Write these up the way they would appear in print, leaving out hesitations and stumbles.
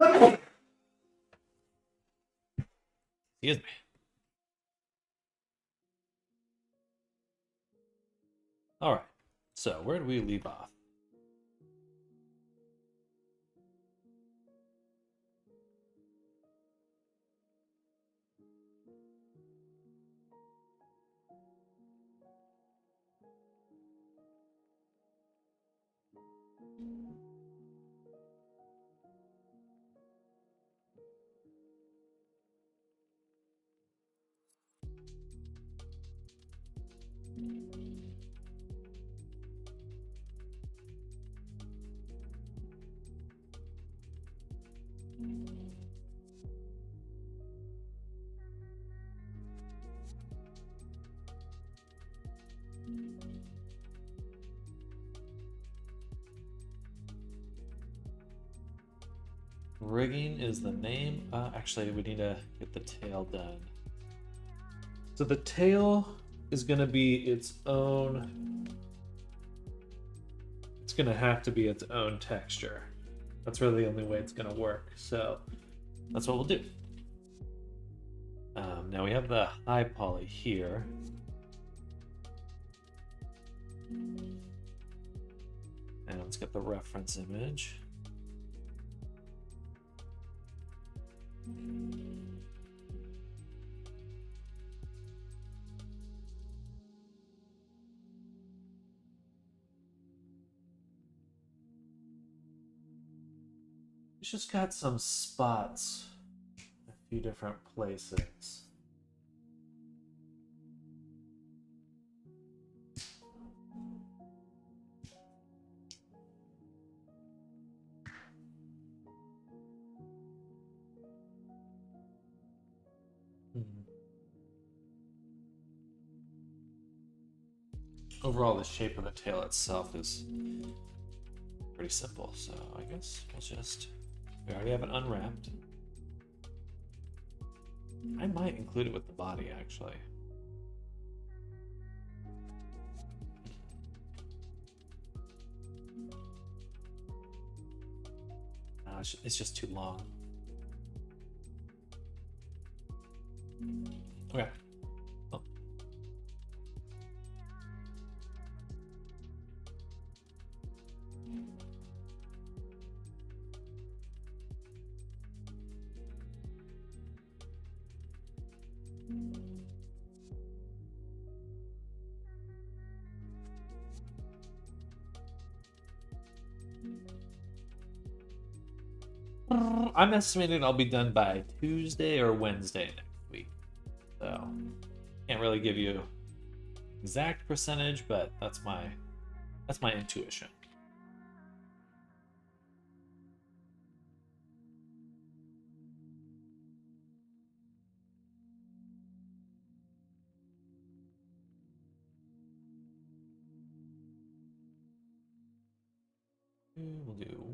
Excuse me. All right. So where do we leave off? Rigging is the name. Actually, we need to get the tail done. So the tail is going to be its own. It's going to have to be its own texture. That's really the only way it's going to work. So that's what we'll do. Now we have the high poly here. And let's get the reference image. It's just got some spots in a few different places. Overall, the shape of the tail itself is pretty simple, so I guess we'll just... We already have it unwrapped. I might include it with the body, actually. It's just too long. Okay. Oh. I'm estimating I'll be done by Tuesday or Wednesday next week. So can't really give you exact percentage, but that's my intuition. We'll do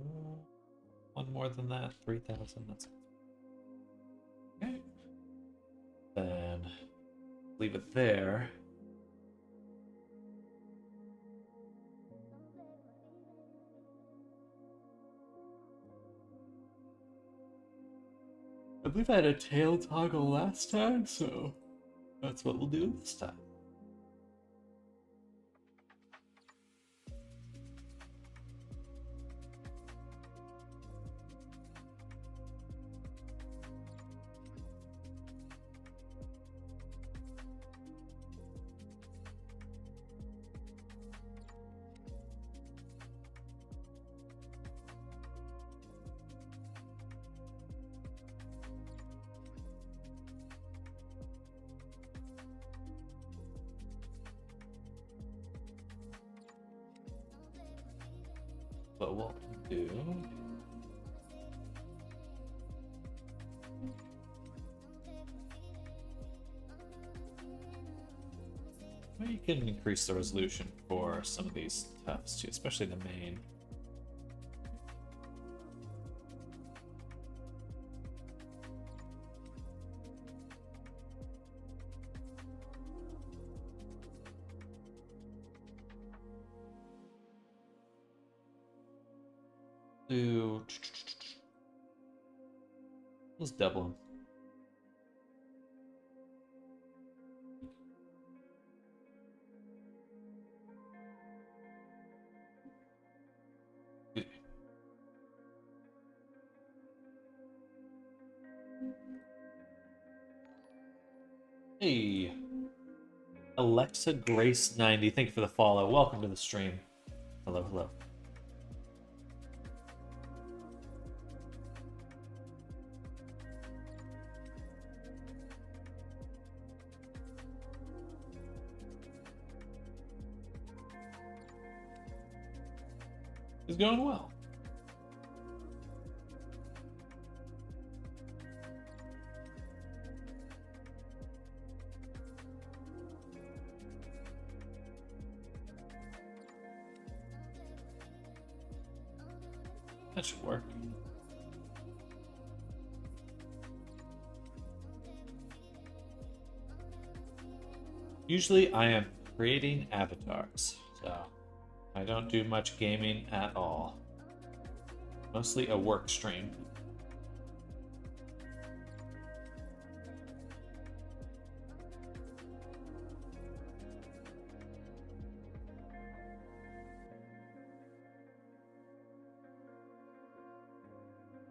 one more than that, 3,000. That's okay. Then leave it there. I believe I had a tail toggle last time, so that's what we'll do this time. But what we'll do... Well, you can increase the resolution for some of these tufts too, especially the main. Do Let's double him. Hey, Alexa Grace 90. Thank you for the follow. Welcome to the stream. Hello, hello. It's going well. That should work. Usually I am creating avatars, so I don't do much gaming at all. Mostly a work stream.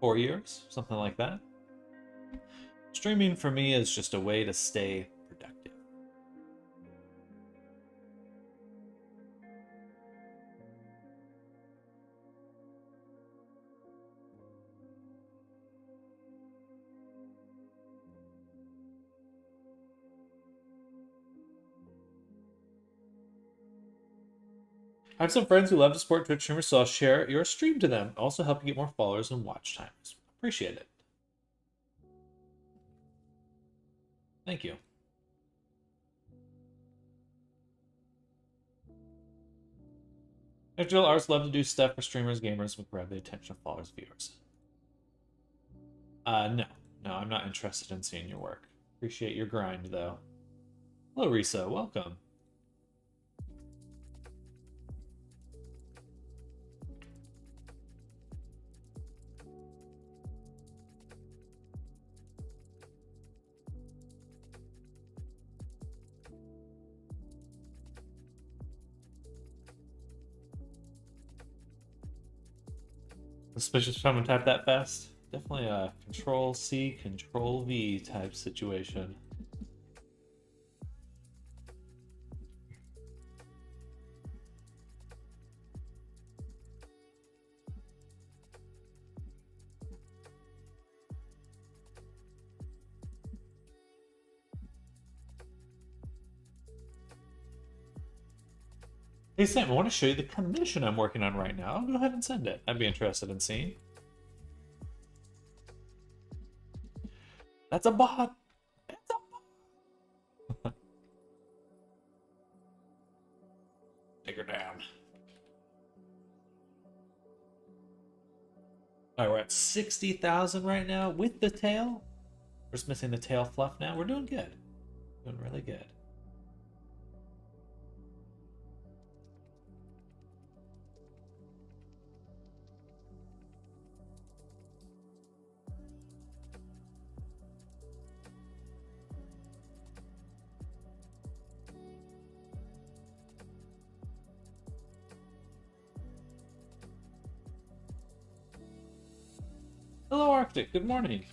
Four years, something like that. Streaming for me is just a way to stay productive. I have some friends who love to support Twitch streamers, so I'll share your stream to them. Also help you get more followers and watch times. Appreciate it. Thank you. Digital artists love to do stuff for streamers, gamers, and grab the attention of followers, viewers. No, I'm not interested in seeing your work. Appreciate your grind, though. Hello, Risa. Welcome. Suspicious if I'm gonna type that fast. Definitely a Control C, Control V type situation. Hey Sam, I want to show you the commission I'm working on right now. I'll go ahead and send it. I'd be interested in seeing. That's a bot. It's a bot. Take her down. All right, we're at 60,000 right now with the tail. We're just missing the tail fluff now. We're doing good. Doing really good. Hello, Arctic. Good morning.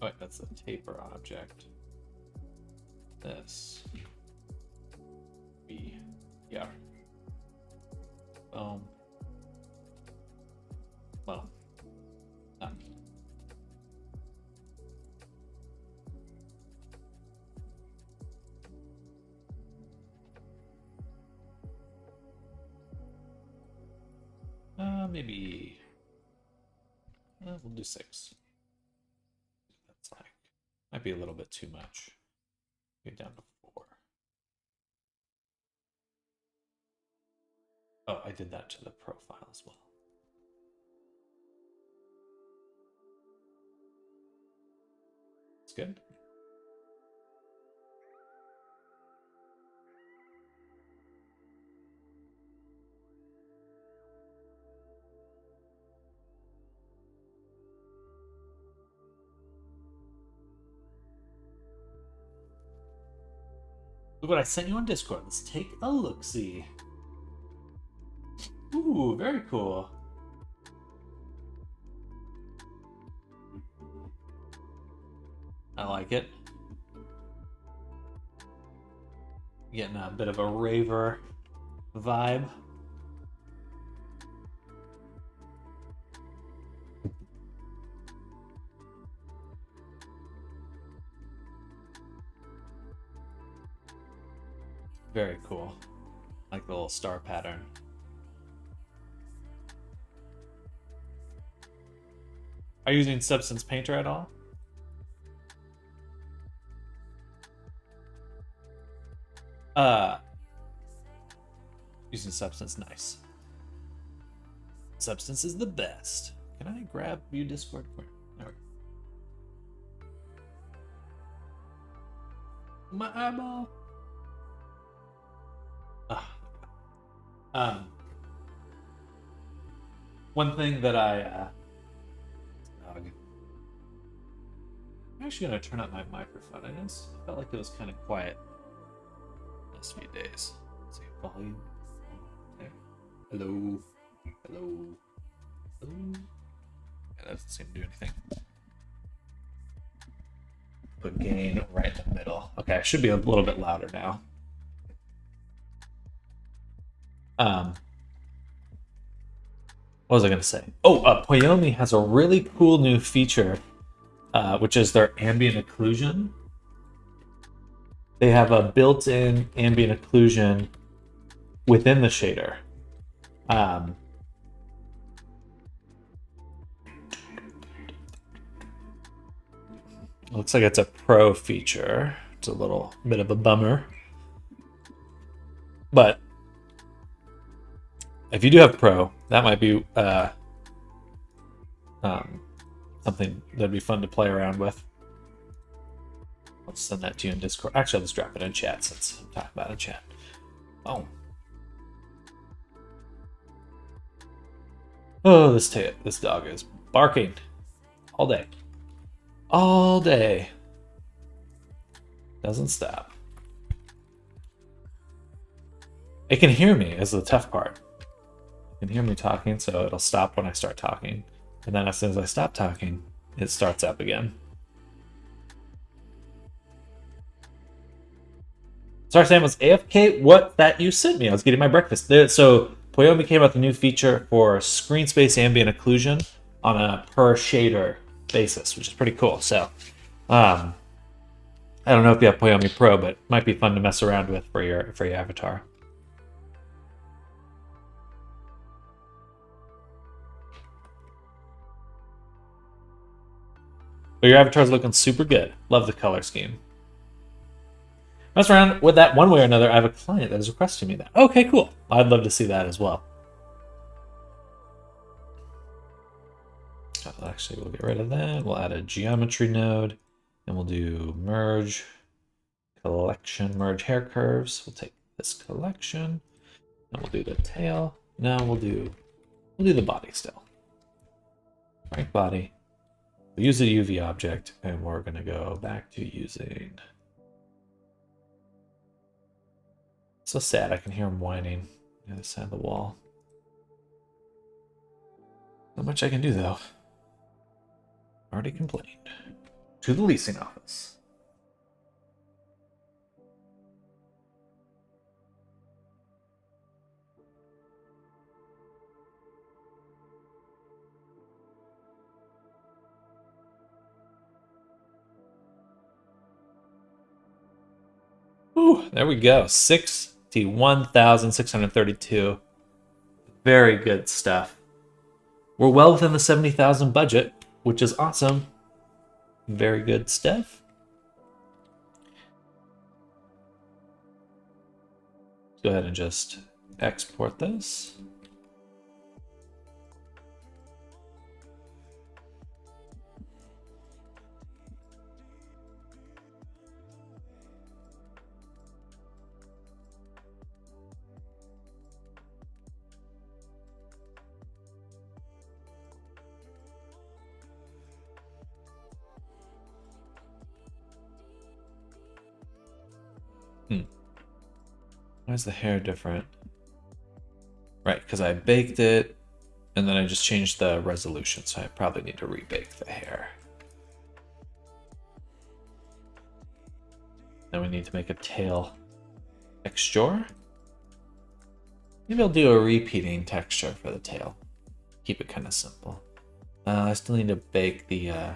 Oh, wait, that's a taper object. This. B. Yeah. Well. Ah. Maybe we'll do 6. That's like might be a little bit too much. Get down to 4. Oh, I did that to the profile as well. It's good. Look what I sent you on Discord. Let's take a look-see. Ooh, very cool. I like it. Getting a bit of a raver vibe. Very cool. Like the little star pattern. Are you using Substance Painter at all? Using Substance, nice. Substance is the best. Can I grab you Discord? There we go. My eyeball. One thing that I'm actually gonna turn up my microphone. I just felt like it was kind of quiet last few days. Let's see, volume. There. Hello. Hello. Hello. Yeah, that doesn't seem to do anything. Put gain right in the middle. Okay, I should be a little bit louder now. What was I going to say? Oh, Poyomi has a really cool new feature, which is their ambient occlusion. They have a built-in ambient occlusion within the shader. Looks like it's a pro feature. It's a little bit of a bummer. But if you do have pro, that might be something that'd be fun to play around with. I'll send that to you in Discord. Actually, I'll just drop it in chat since I'm talking about it in chat. Oh. Oh, this dog is barking all day. All day. Doesn't stop. It can hear me is the tough part. It can hear me talking, so it'll stop when I start talking. And then as soon as I stop talking, it starts up again. Sorry, Sam was AFK. What? That you sent me. I was getting my breakfast. So Poyomi came out with a new feature for screen space ambient occlusion on a per shader basis, which is pretty cool. So I don't know if you have Poyomi Pro, but it might be fun to mess around with for your avatar. But your avatar's looking super good. Love the color scheme. Mess around with that one way or another. I have a client that is requesting me that. Okay, cool. I'd love to see that as well. Actually, we'll get rid of that. We'll add a geometry node. And we'll do merge collection, merge hair curves. We'll take this collection. And we'll do the tail. Now we'll do the body still. Right body. We'll use the UV object, and we're going to go back to using... So sad, I can hear him whining on the other side of the wall. Not much I can do, though. Already complained. To the leasing office. Ooh, there we go. 61,632. Very good stuff. We're well within the 70,000 budget, which is awesome. Very good stuff. Let's go ahead and just export this. Why is the hair different? Right, because I baked it, and then I just changed the resolution, so I probably need to rebake the hair. Then we need to make a tail texture. Maybe I'll do a repeating texture for the tail. Keep it kind of simple. I still need to bake the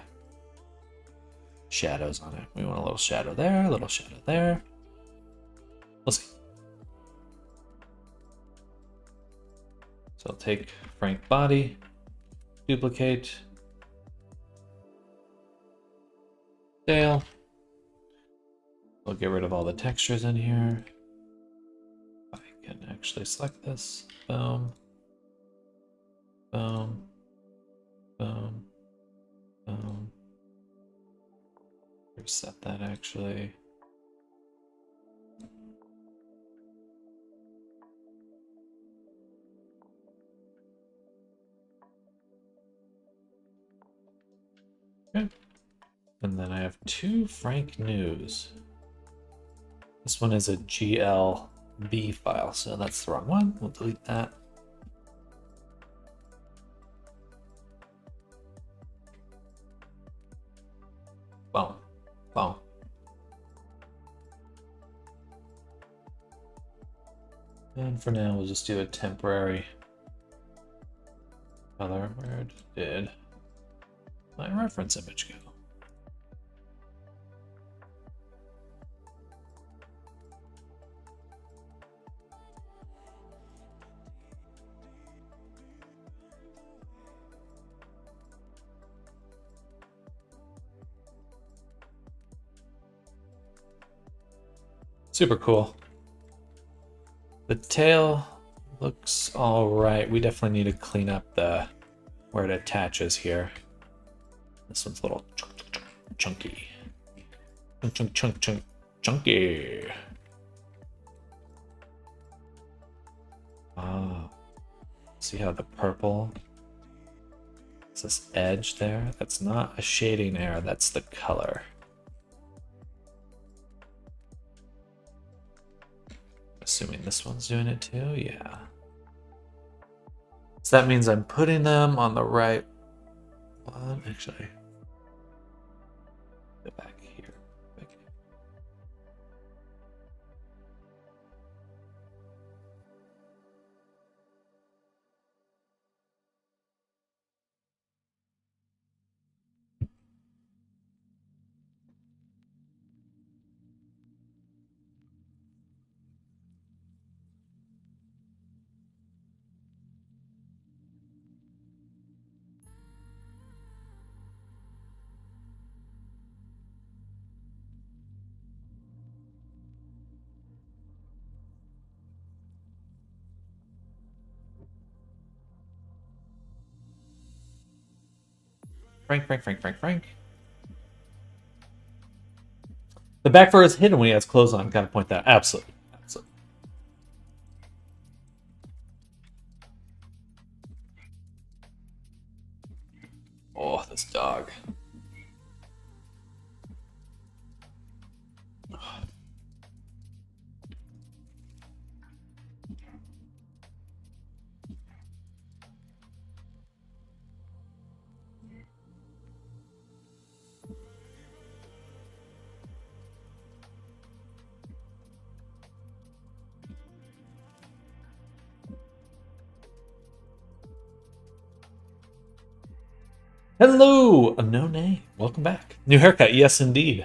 shadows on it. We want a little shadow there, a little shadow there. We'll see. So I'll take Frank body, duplicate, tail. We'll get rid of all the textures in here. I can actually select this. Boom. Boom. Boom. Boom. Reset that actually. Okay. And then I have two Frank News. This one is a GLB file, so that's the wrong one. We'll delete that. Boom. Boom. And for now, we'll just do a temporary color. Where did my reference image go? Super cool. The tail looks all right. We definitely need to clean up the where it attaches here. This one's a little chunky. Chunky. Oh. See how the purple is this edge there? That's not a shading error, that's the color. Assuming this one's doing it too, yeah. So that means I'm putting them on the right one. Actually, go back here. Frank. The back fur is hidden when he has clothes on. Gotta point that out. Absolutely. Oh, this dog. Hello, a no name. Welcome back. New haircut, yes indeed.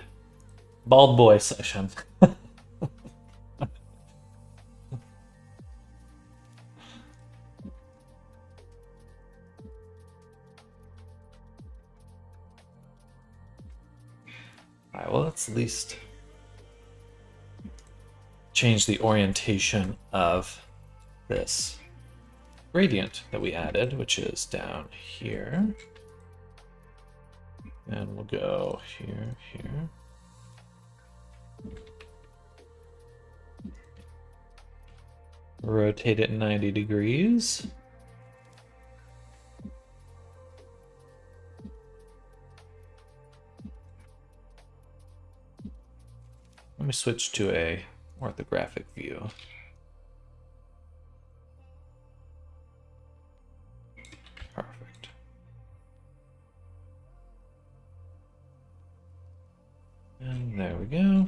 Bald boy session. Alright, well, let's at least change the orientation of this gradient that we added, which is down here. And we'll go here. Rotate it 90 degrees. Let me switch to a orthographic view. And there we go.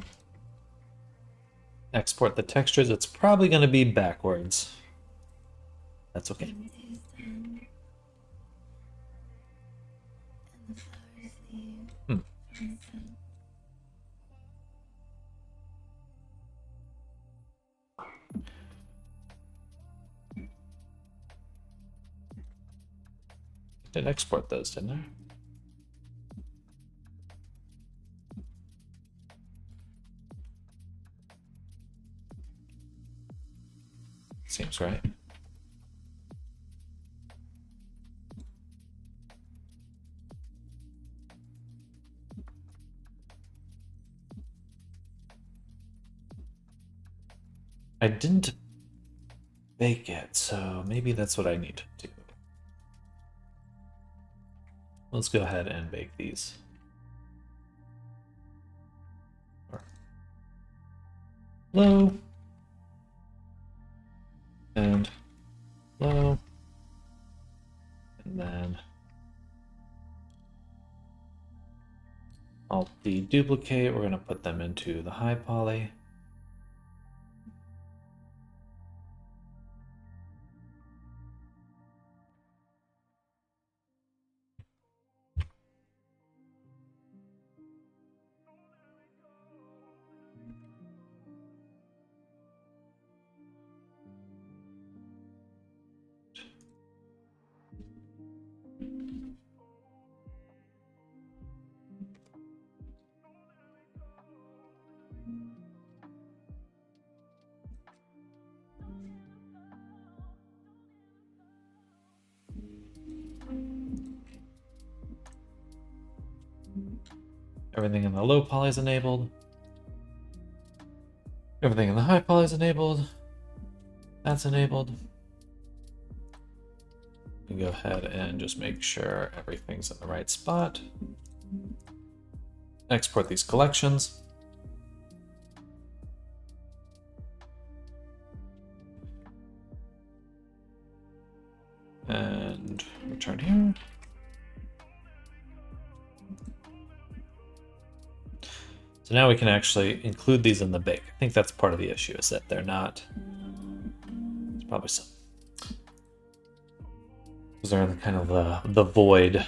Export the textures. It's probably going to be backwards. That's okay. Did export those, didn't I? Seems right. I didn't bake it, so maybe that's what I need to do. Let's go ahead and bake these. Low. And low. And then Alt deduplicate. We're going to put them into the high poly. Everything in the low poly is enabled. Everything in the high poly is enabled. That's enabled. You go ahead and just make sure everything's in the right spot. Export these collections. And return here. So now we can actually include these in the bake. I think that's part of the issue, is that they're not. There's probably some. Because they're in kind of the void.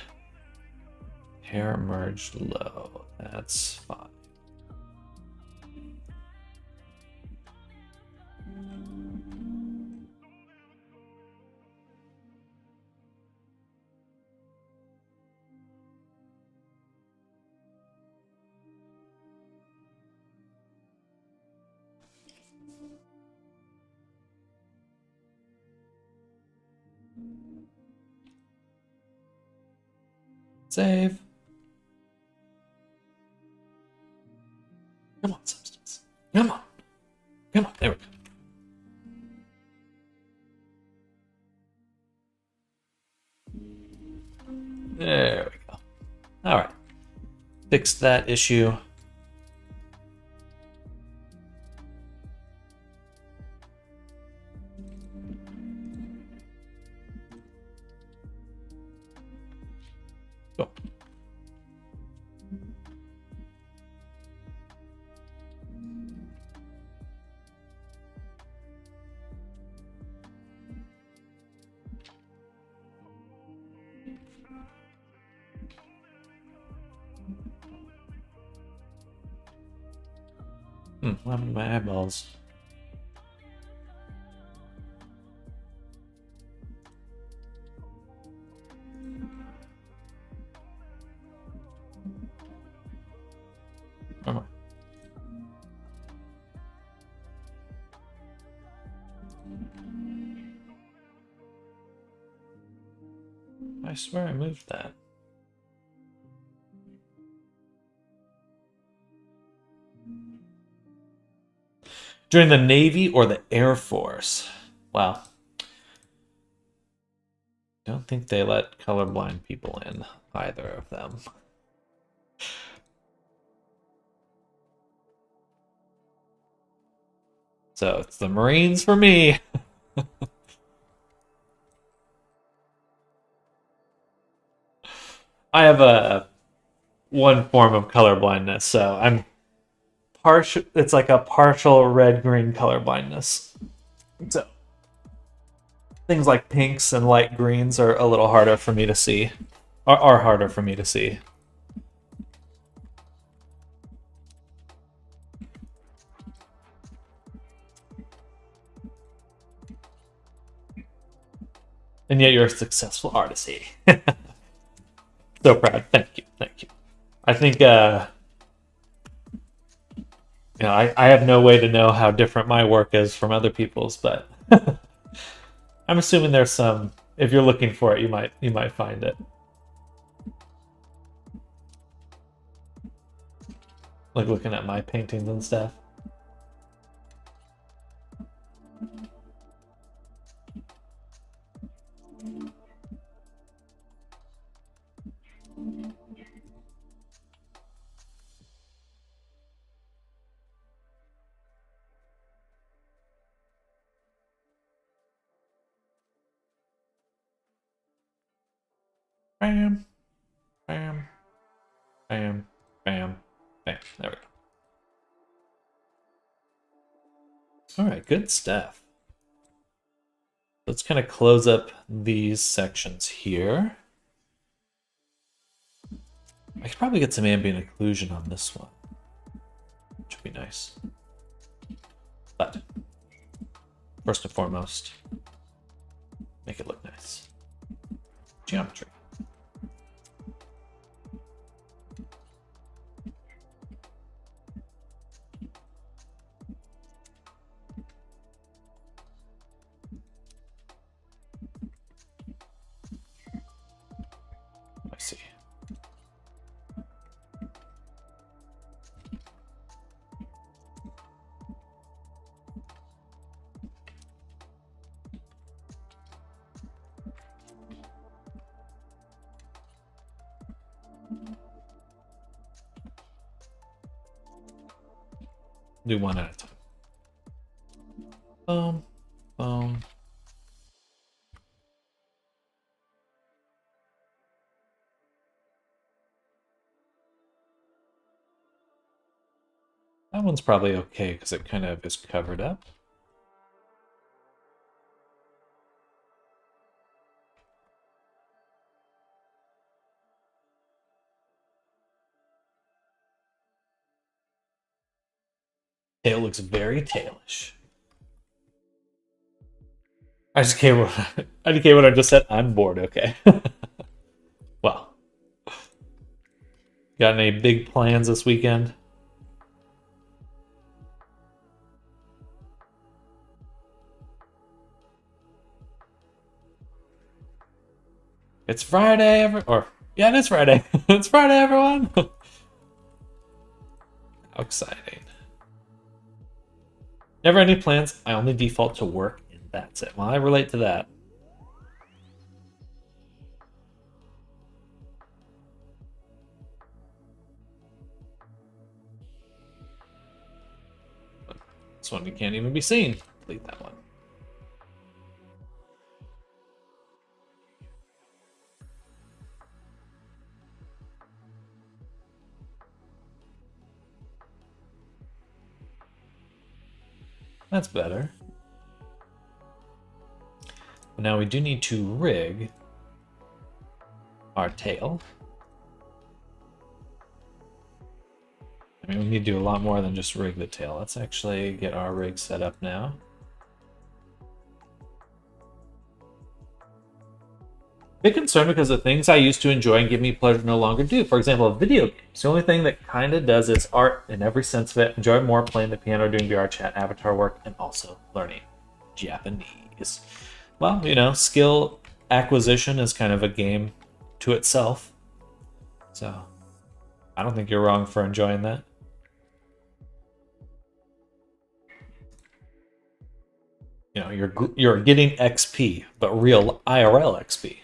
Hair merged low. That's fine. Save. Come on, substance. Come on. Come on. There we go. There we go. All right. Fixed that issue. Go. What happened to my eyeballs? Oh. I swear I moved that. During the Navy or the Air Force? Well, don't think they let colorblind people in, either of them. So it's the Marines for me. I have one form of colorblindness, so partial. It's like a partial red-green color blindness. So things like pinks and light greens are a little harder for me to see. Are harder for me to see. And yet you're a successful artist. So proud. Thank you. Thank you. I think, I have no way to know how different my work is from other people's, but I'm assuming there's some. If you're looking for it, you might find it. Like looking at my paintings and stuff. Bam, bam, bam, bam, bam. There we go. All right, good stuff. Let's kind of close up these sections here. I could probably get some ambient occlusion on this one, which would be nice. But first and foremost, make it look nice. Geometry. I see. Do one at a time. Boom, boom. That one's probably okay because it kind of is covered up. Tail looks very tailish. I just came when I just said I'm bored. Okay. Well, got any big plans this weekend? It's Friday, yeah, it is Friday. It's Friday, everyone. How exciting! Never any plans. I only default to work, and that's it. Well, I relate to that. This one can't even be seen. Delete that one. That's better. But now we do need to rig our tail. I mean, we need to do a lot more than just rig the tail. Let's actually get our rig set up now. Big concern because the things I used to enjoy and give me pleasure no longer do. For example, video games. The only thing that kind of does is art in every sense of it. Enjoy more playing the piano, doing VR chat, avatar work, and also learning Japanese. Well, skill acquisition is kind of a game to itself. So I don't think you're wrong for enjoying that. You're getting XP, but real IRL XP.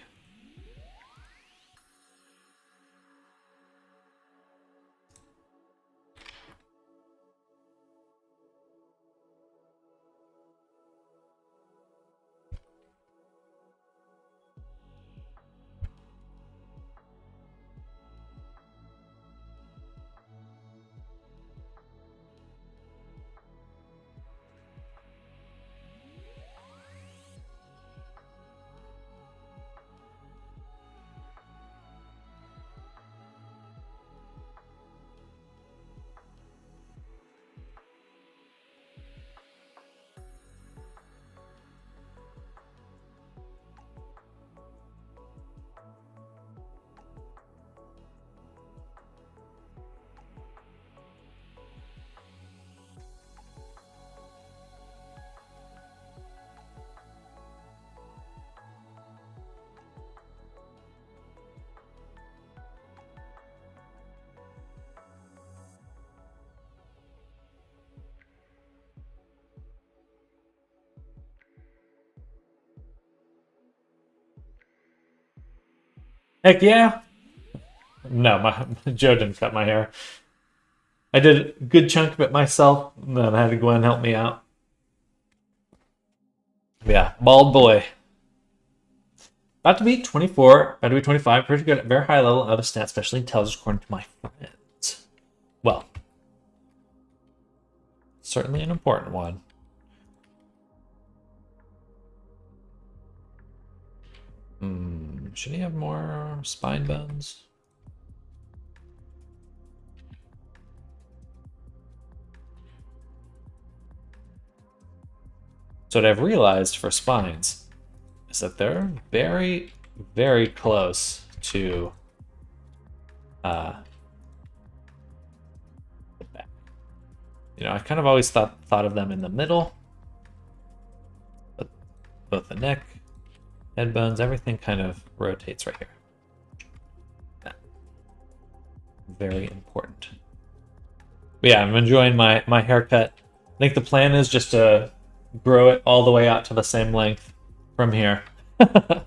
Heck yeah. No, Joe didn't cut my hair. I did a good chunk of it myself, and then I had Gwen help me out. Yeah, bald boy. About to be 24, about to be 25, pretty good at very high level and other stats, especially intelligence, according to my friends. Well, certainly an important one. Should he have more spine bones? So what I've realized for spines is that they're very, very close to the back. You know, I kind of always thought of them in the middle, but both the neck, head bones, everything kind of rotates right here. Yeah. Very important. But yeah, I'm enjoying my haircut. I think the plan is just to grow it all the way out to the same length from here. I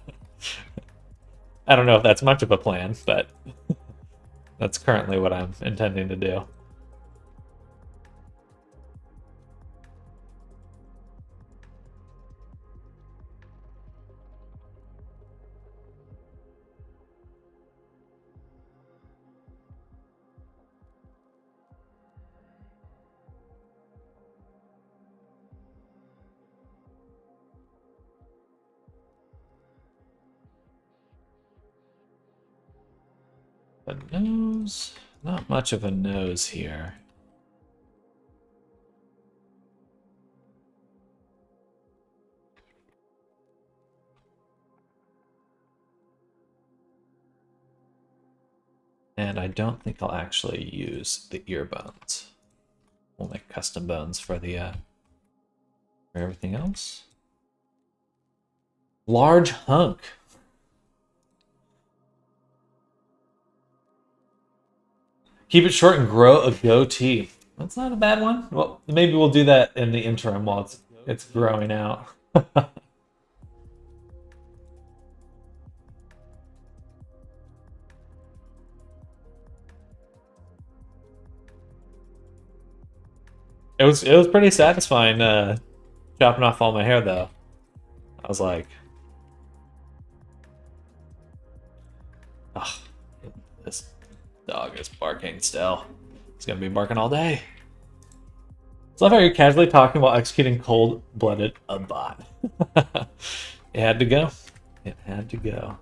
don't know if that's much of a plan, but that's currently what I'm intending to do. The nose, not much of a nose here. And I don't think I'll actually use the ear bones. We'll make custom bones for the for everything else. Large hunk. Keep it short and grow a goatee. That's not a bad one. Well, maybe we'll do that in the interim while it's growing out. It was pretty satisfying chopping off all my hair though. I was like, oh, this dog is barking still. He's gonna be barking all day. It's not how you're casually talking while executing cold-blooded a bot. It had to go. It had to go.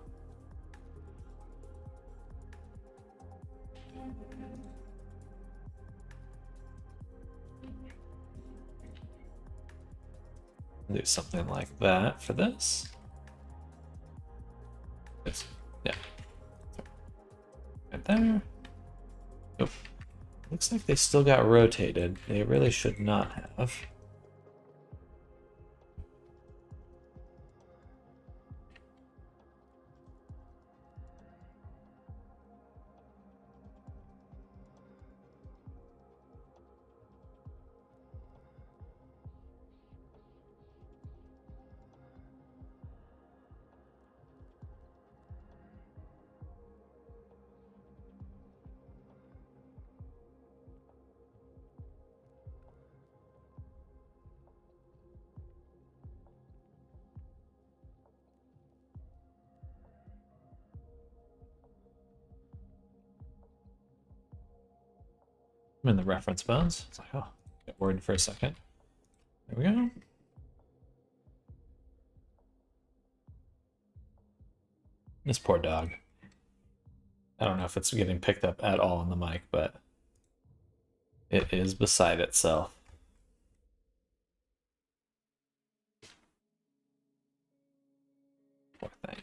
Do something like that for this. Yeah. Right there. Nope. Looks like they still got rotated. They really should not have. I'm in the reference bones. It's like, oh, got worried for a second. There we go. This poor dog. I don't know if it's getting picked up at all on the mic, but it is beside itself. Poor thing.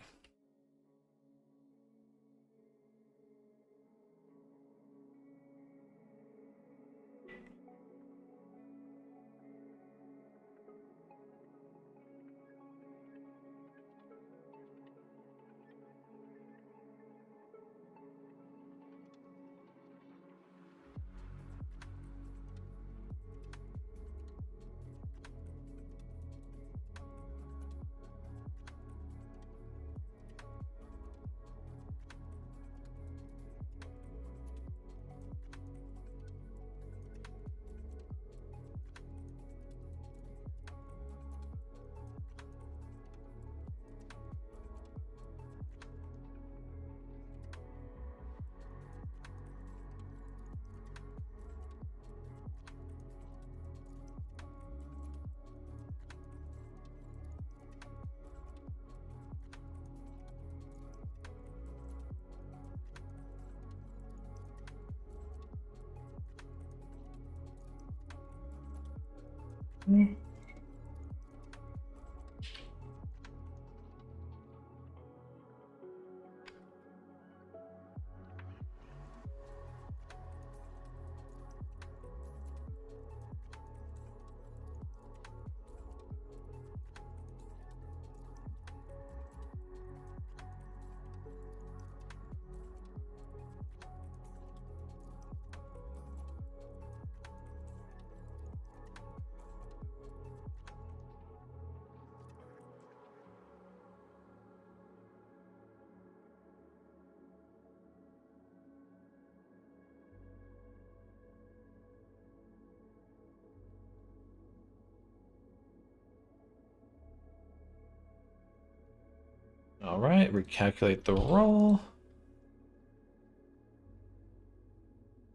All right, recalculate the roll.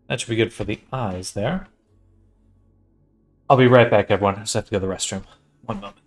That should be good for the eyes there. I'll be right back, everyone. I just have to go to the restroom. One moment.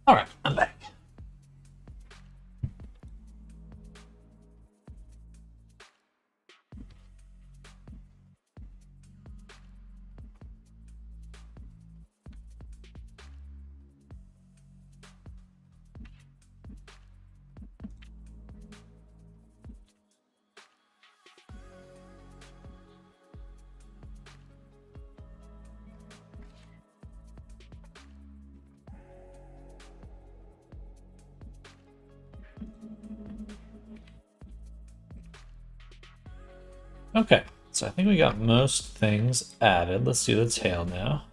All right, I'm back. Okay, so I think we got most things added. Let's do the tail now.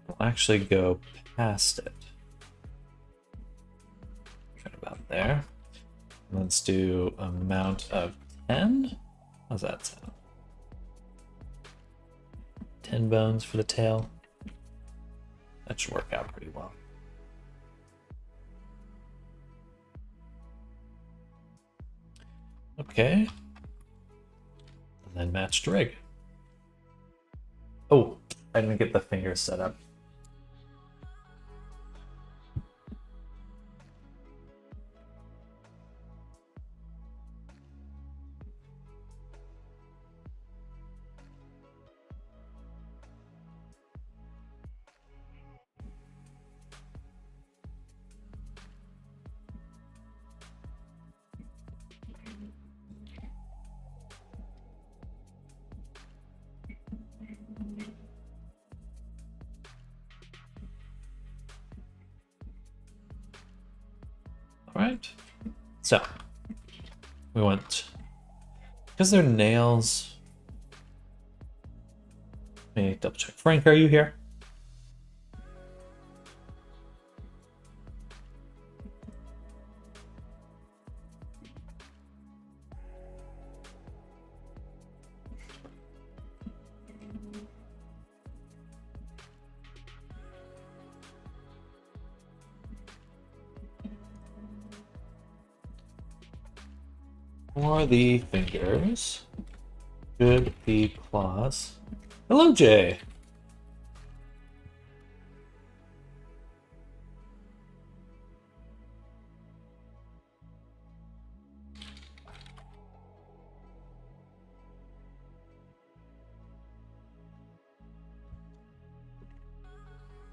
We'll actually go past it. Right about there. Let's do amount of 10. How's that sound? 10 bones for the tail. That should work out pretty well. Okay. And then matched rig. Oh, I didn't get the fingers set up. All right. So we want, because they're nails. Let me double check. Frank, are you here? For the fingers, should be claws. Hello, Jay.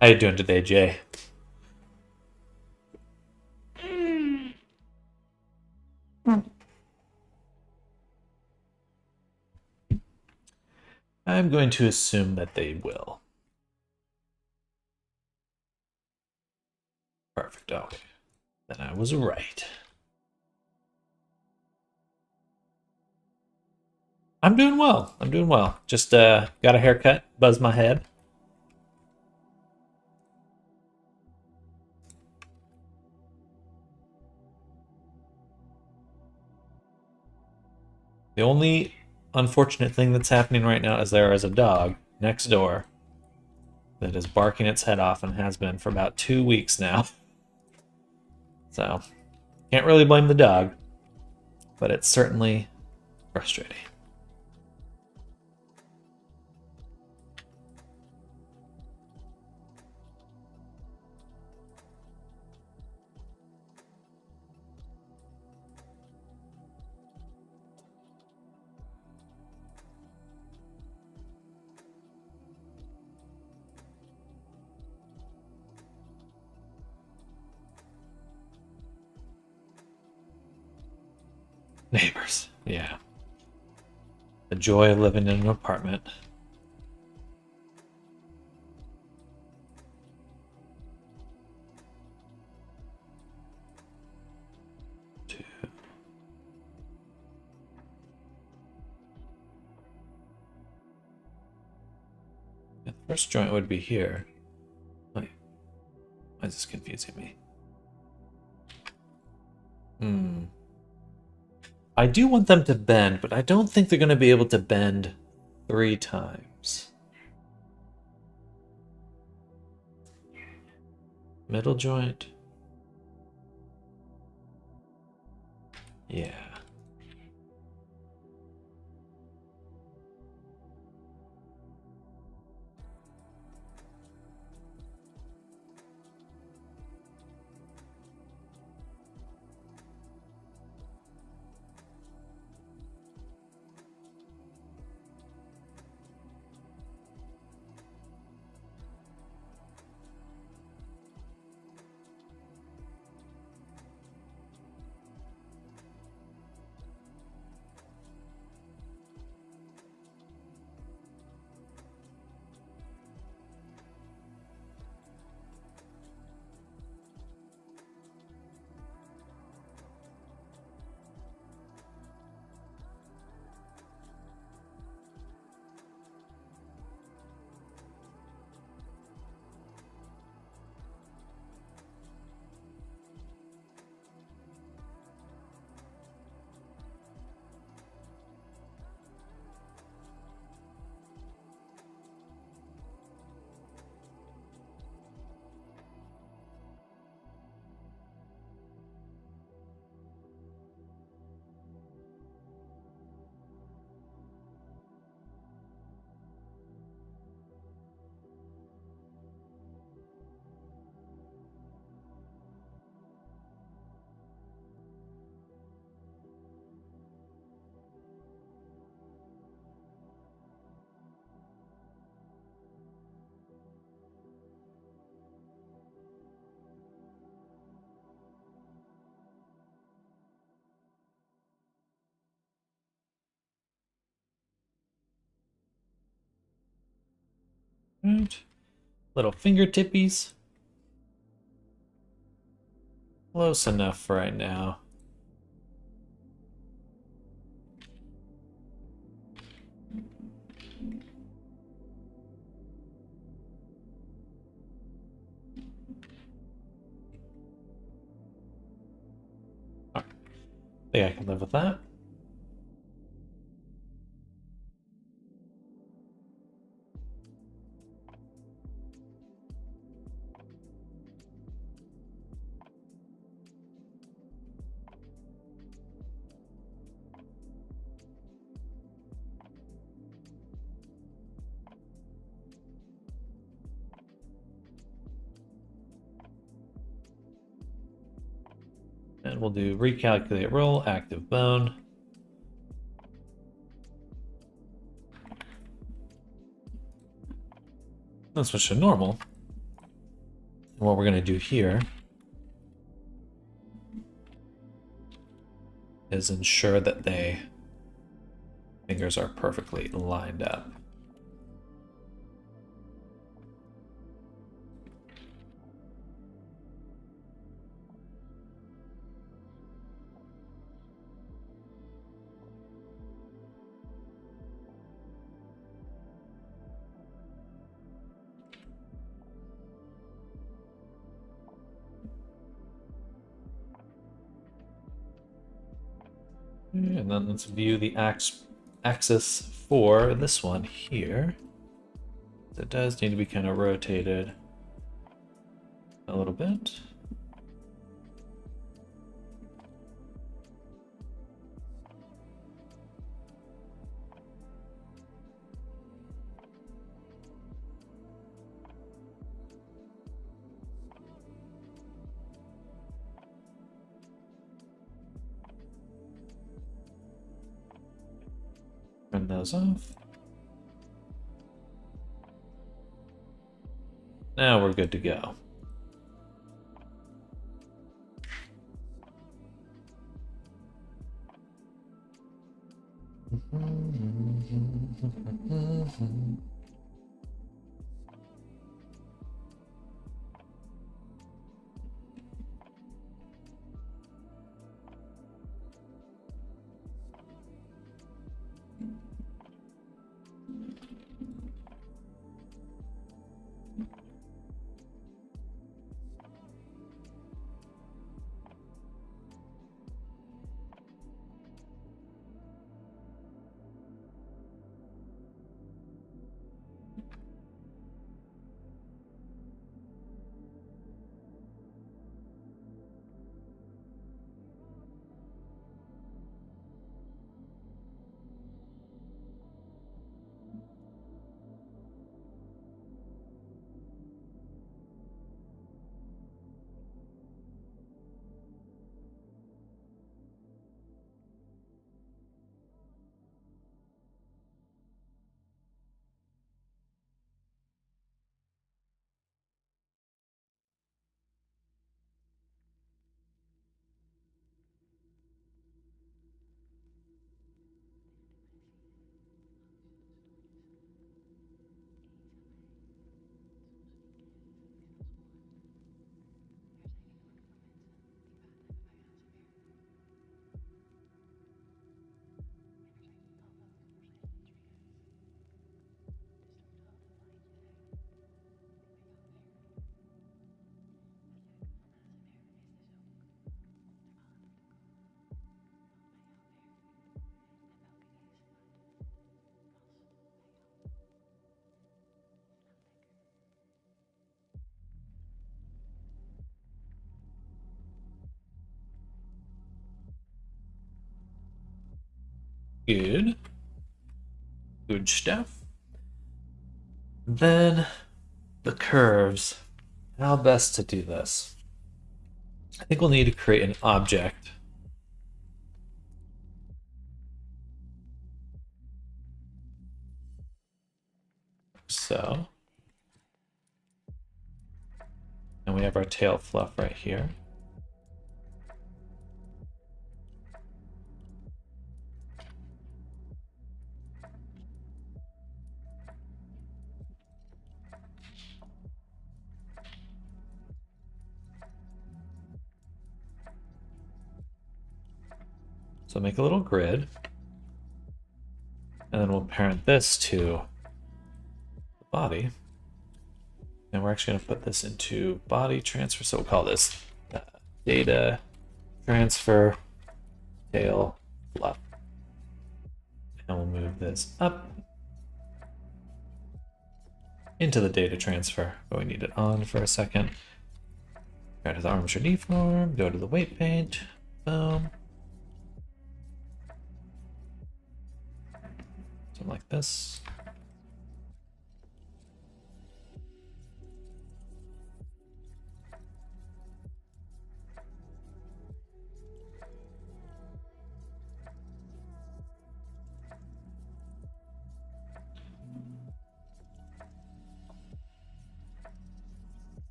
How you doing today, Jay? I'm going to assume that they will. Perfect. Okay. Then I was right. I'm doing well. I'm doing well. Just got a haircut, buzzed my head. The only unfortunate thing that's happening right now is there is a dog next door that is barking its head off and has been for about 2 weeks now. So, can't really blame the dog, but it's certainly frustrating. Neighbors, yeah. The joy of living in an apartment. The first joint would be here. Wait, why is this confusing me? I do want them to bend, but I don't think they're going to be able to bend 3 times. Middle joint. Yeah. Right. Little fingertippies. Close enough for right now. I think I can live with that. And we'll do recalculate roll, active bone. Let's switch to normal. And what we're going to do here is ensure that fingers are perfectly lined up. And then let's view the axis for this one here. It does need to be kind of rotated a little bit. Turn those off. Now we're good to go. Good. Good stuff. Then the curves. How best to do this? I think we'll need to create an object. So. And we have our tail fluff right here. So make a little grid. And then we'll parent this to the body. And we're actually going to put this into body transfer. So we'll call this data transfer tail fluff. And we'll move this up into the data transfer, but we need it on for a second. Go to the armature deform, go to the weight paint, boom. Something like this.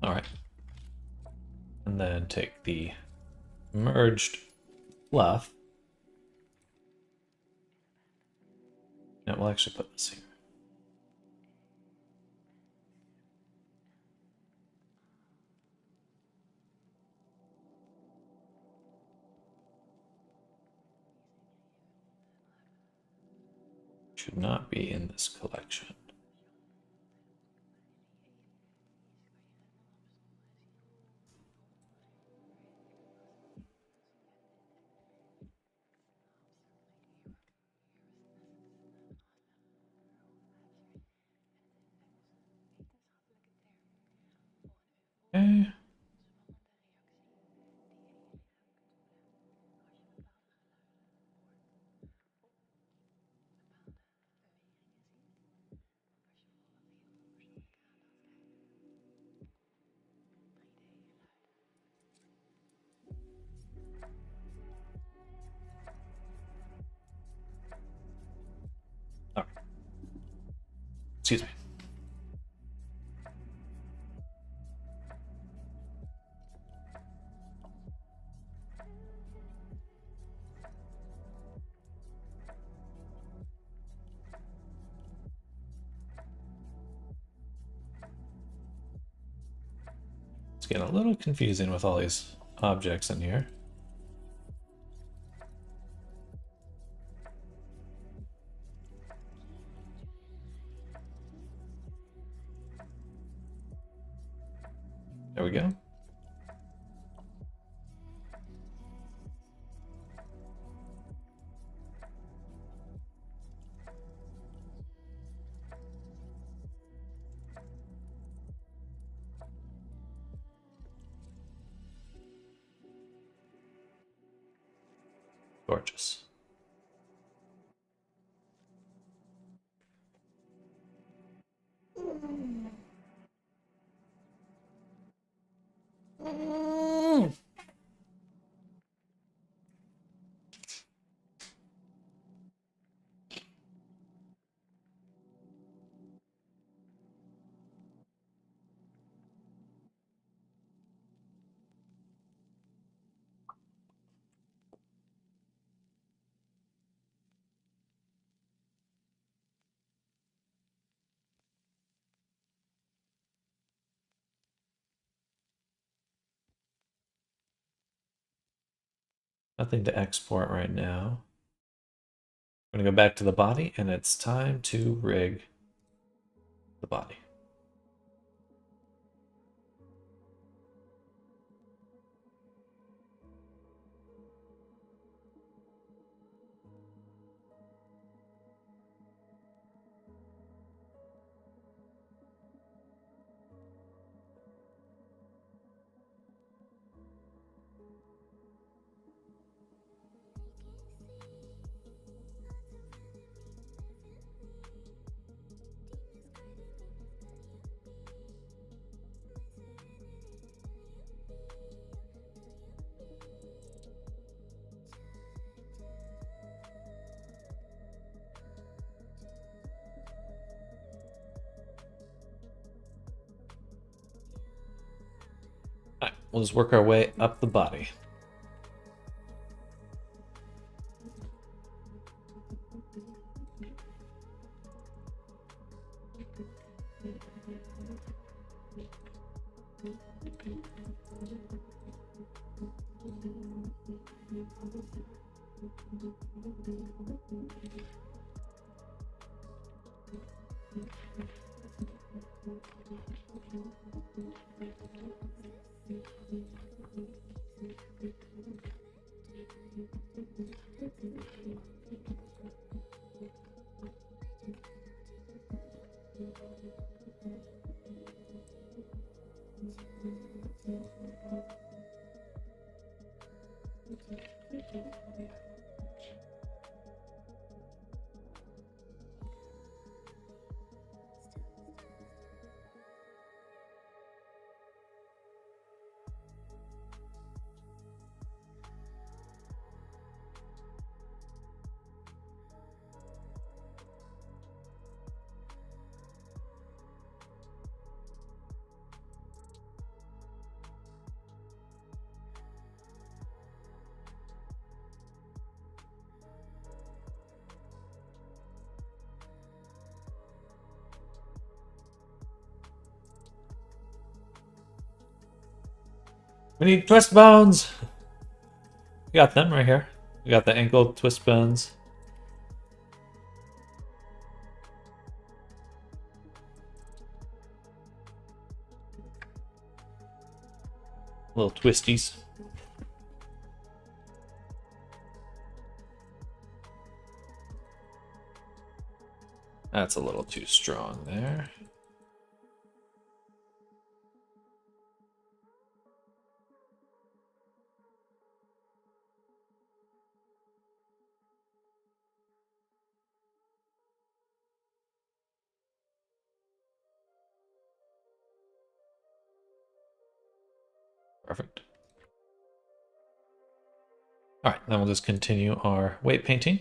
All right. And then take the merged fluff. And we'll actually put this here. Should not be in this collection. Okay. All right. Excuse me. It's getting a little confusing with all these objects in here. There we go. Gorgeous. Nothing to export right now. I'm going to go back to the body, and it's time to rig the body. All right, we'll just work our way up the body. We need twist bones. We got them right here. We got the ankle twist bones. Little twisties. That's a little too strong there. Perfect. All right, then we'll just continue our weight painting.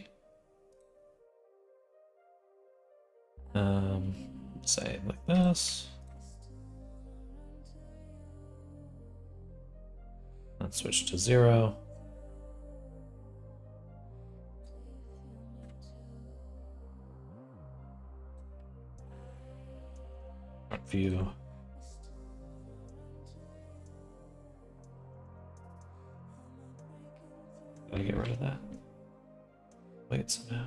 Say it like this. Let's switch to 0. Front view. Gotta get rid of that. Wait somehow.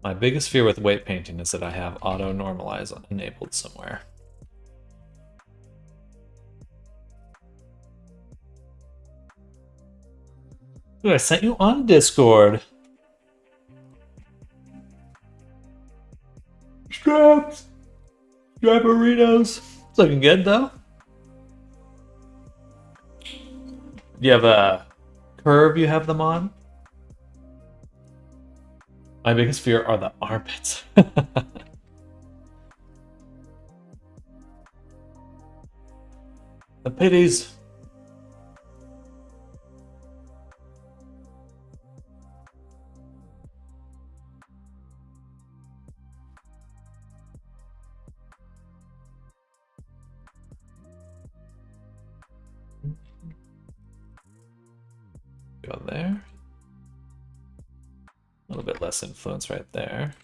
My biggest fear with weight painting is that I have auto normalize enabled somewhere. Ooh, I sent you on Discord. Straps! Straparinos. It's looking good though. Do you have a curve you have them on? My biggest fear are the armpits. The pitties. Go there. A little bit less influence right there.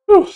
Whew.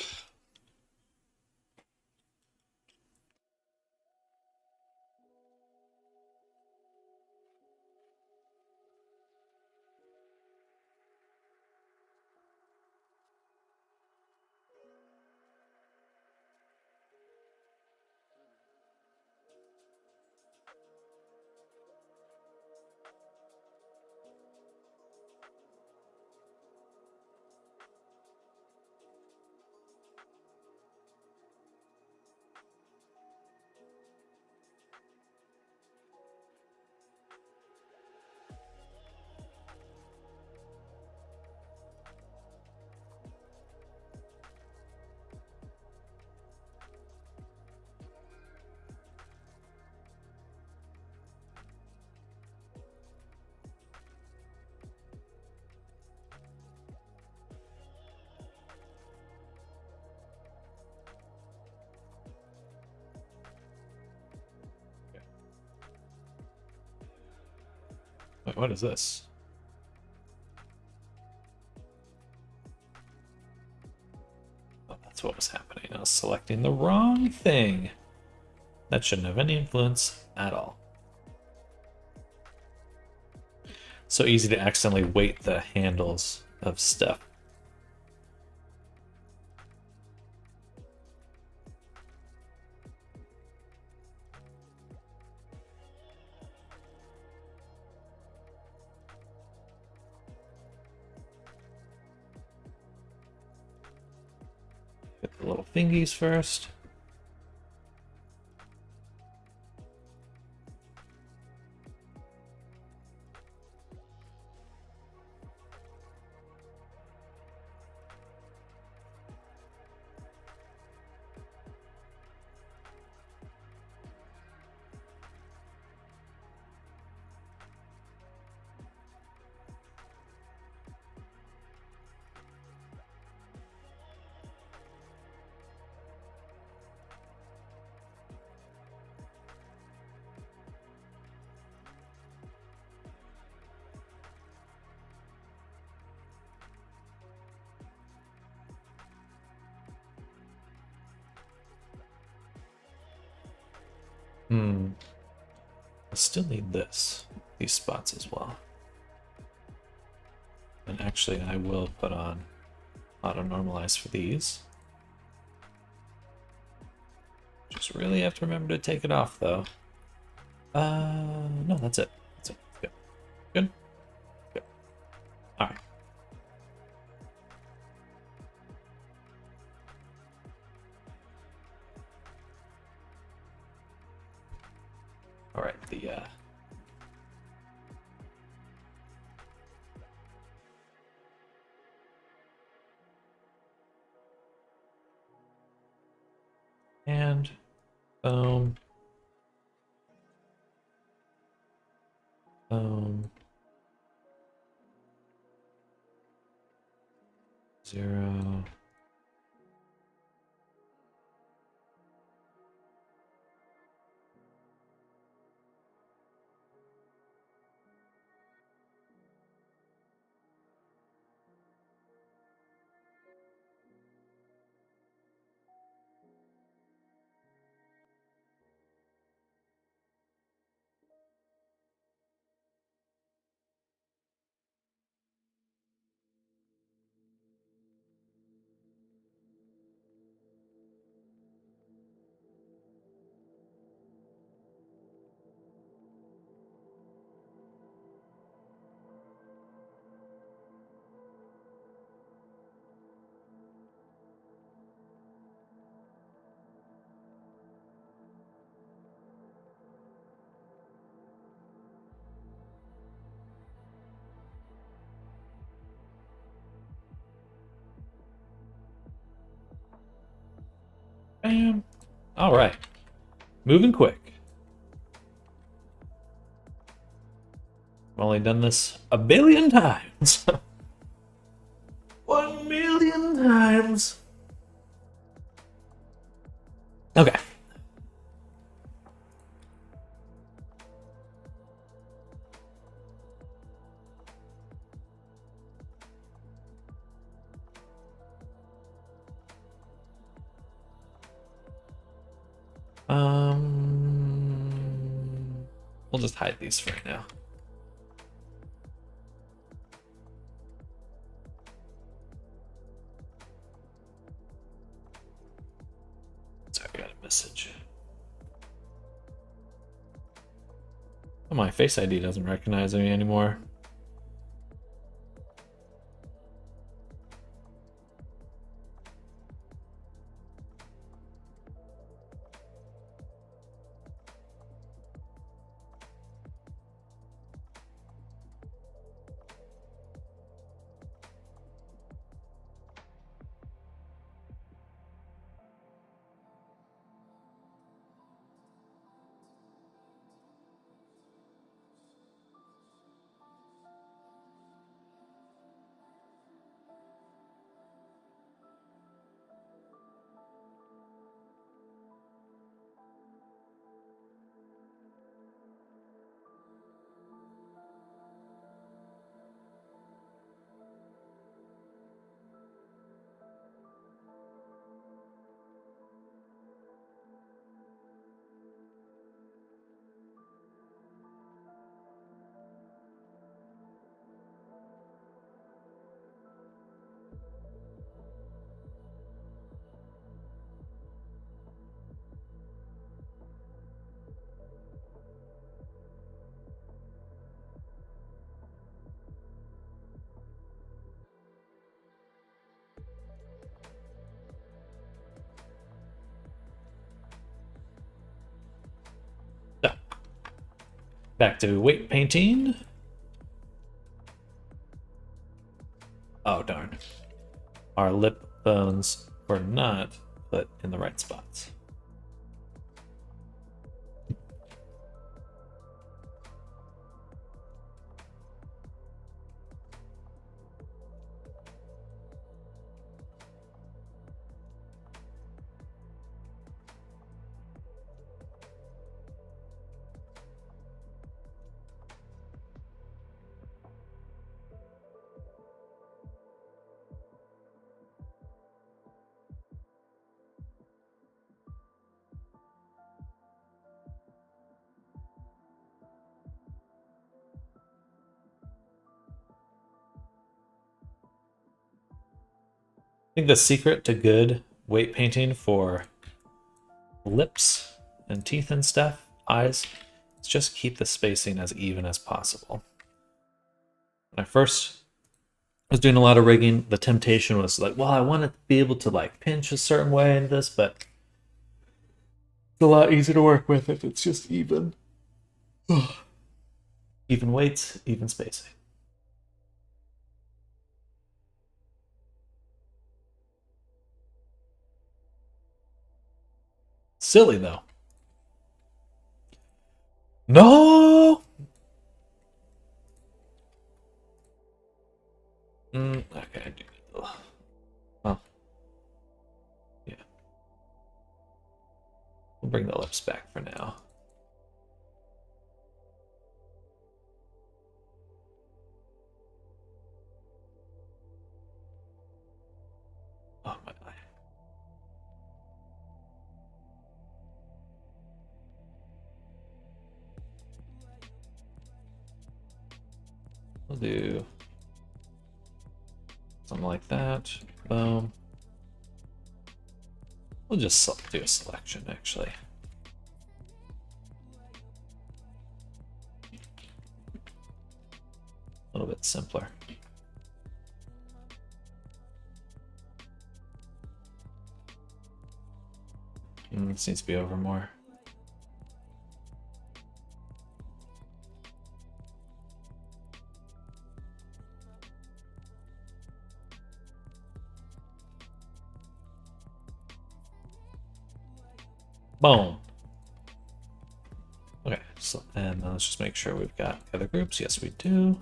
Wait, what is this? Oh, that's what was happening. I was selecting the wrong thing. That shouldn't have any influence at all. So easy to accidentally weight the handles of stuff. Get the little fingies first. I still need these spots as well. And actually, I will put on auto normalize for these. Just really have to remember to take it off, though. No, that's it. That's it. Good. Good. Good. All right. All right. And boom. Boom. 0. Bam. All right. Moving quick. I've only done this a billion times. 1,000,000 times. Okay. We'll just hide these for right now. Sorry, I got a message. Oh, my Face ID doesn't recognize me anymore. Back to weight painting. Oh, darn. Our lip bones were not put in the right spots. I think the secret to good weight painting for lips and teeth and stuff, eyes, is just keep the spacing as even as possible. When I first was doing a lot of rigging, the temptation was like, well, I want to be able to like pinch a certain way in this, but it's a lot easier to work with if it's just even. Even weights, even spacing. Silly though. No. Okay. Well, yeah. We'll bring the lips back for now. Oh my eye. We'll do something like that. Boom. We'll just do a selection actually. A little bit simpler. This needs to be over more. Boom. Okay, so and let's just make sure we've got other groups. Yes, we do.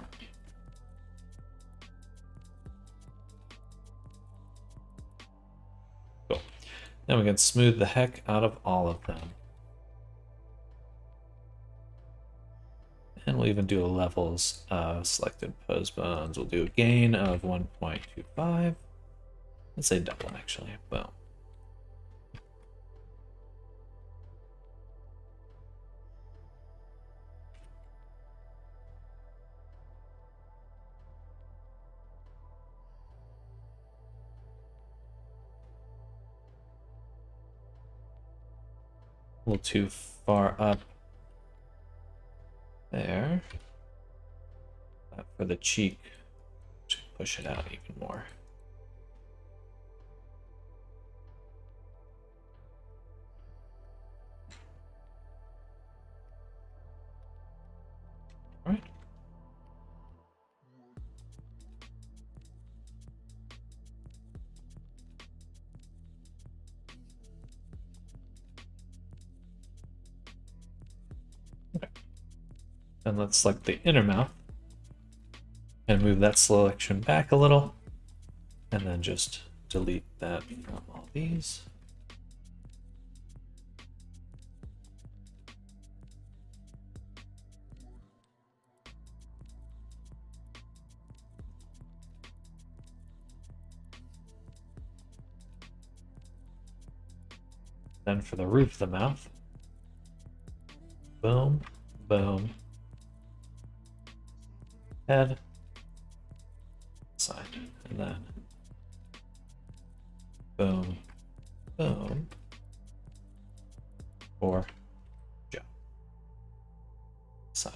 Cool. Then we can smooth the heck out of all of them. And we'll even do a levels of selected pose bones. We'll do a gain of 1.25. Let's say double actually. Well. a little too far up there. For the cheek, push it out even more. All right. Okay. And let's select the inner mouth and move that selection back a little, and then just delete that from all these. Then for the roof of the mouth, boom, boom, head, side, and then boom, boom, or jaw, side.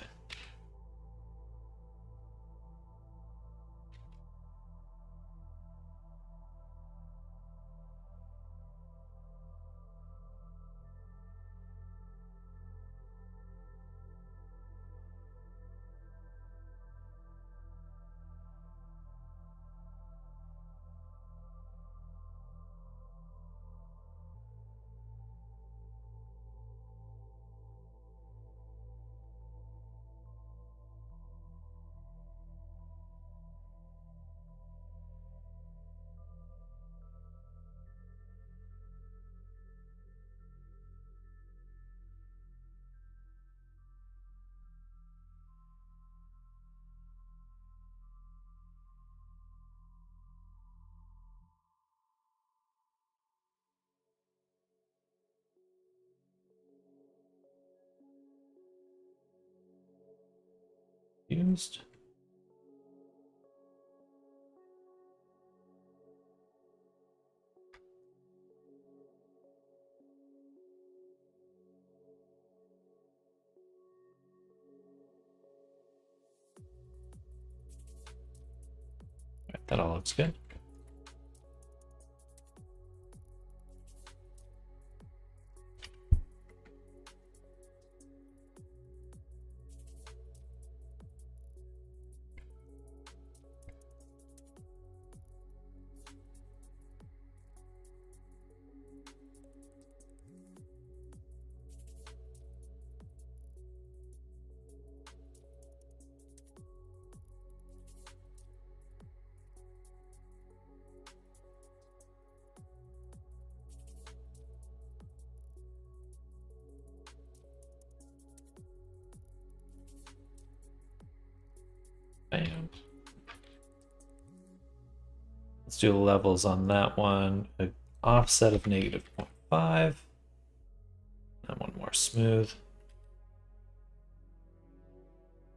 Used. Right, that all looks good. Bam. Let's do the levels on that one. An offset of -0.5. And one more smooth.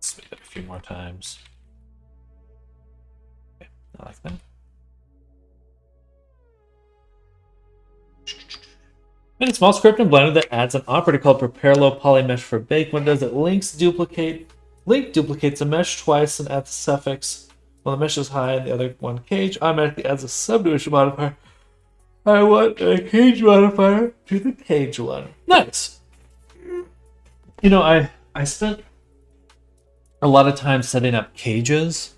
Smooth it a few more times. Okay, I like that. And a small script in Blender that adds an operator called preparelow polymesh for bake. When it does it, link duplicates a mesh twice and adds a suffix. When the mesh is high and the other one cage, automatically adds a subdivision modifier. I want a cage modifier to the cage one. Nice. You know, I spent a lot of time setting up cages,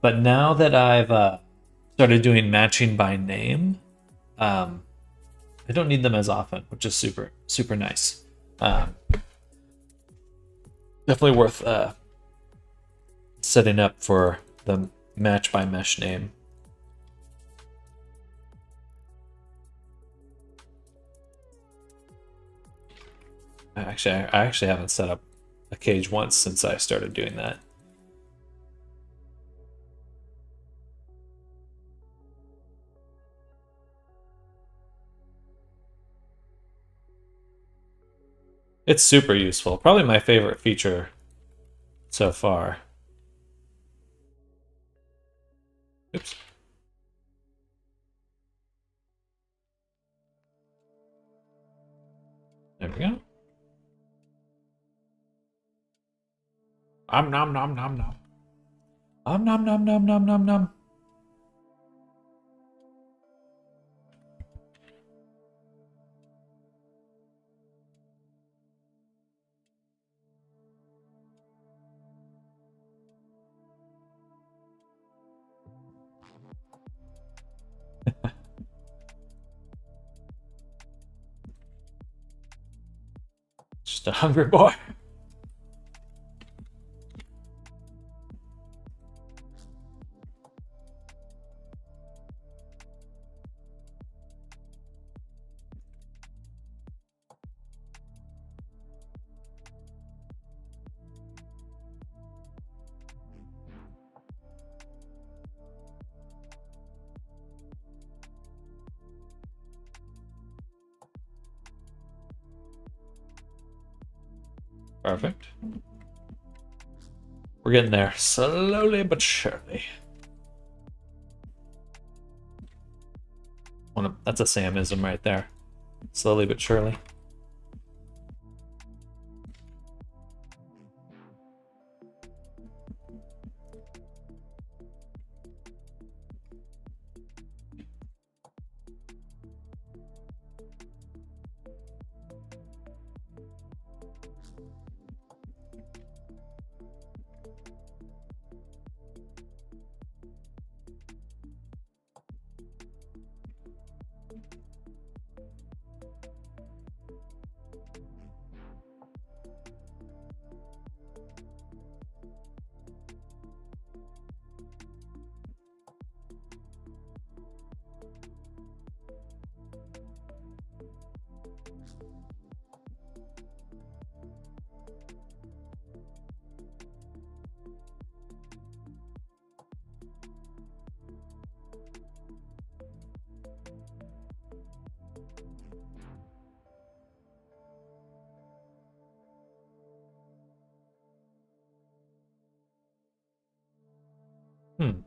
but now that I've started doing matching by name, I don't need them as often, which is super nice. Definitely worth setting up for the match by mesh name. I actually haven't set up a cage once since I started doing that. It's super useful. Probably my favorite feature so far. Oops. There we go. Nom nom nom nom. Nom nom nom nom nom nom nom. Just a hungry boy. Perfect. We're getting there, slowly but surely. That's a Samism right there. Slowly but surely.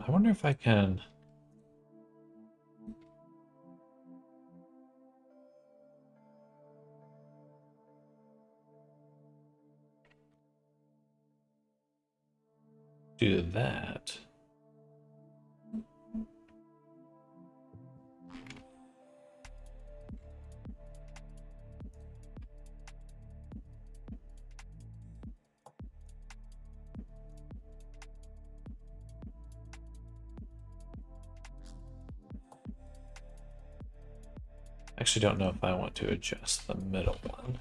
I wonder if I can... do that. Actually, don't know if I want to adjust the middle one.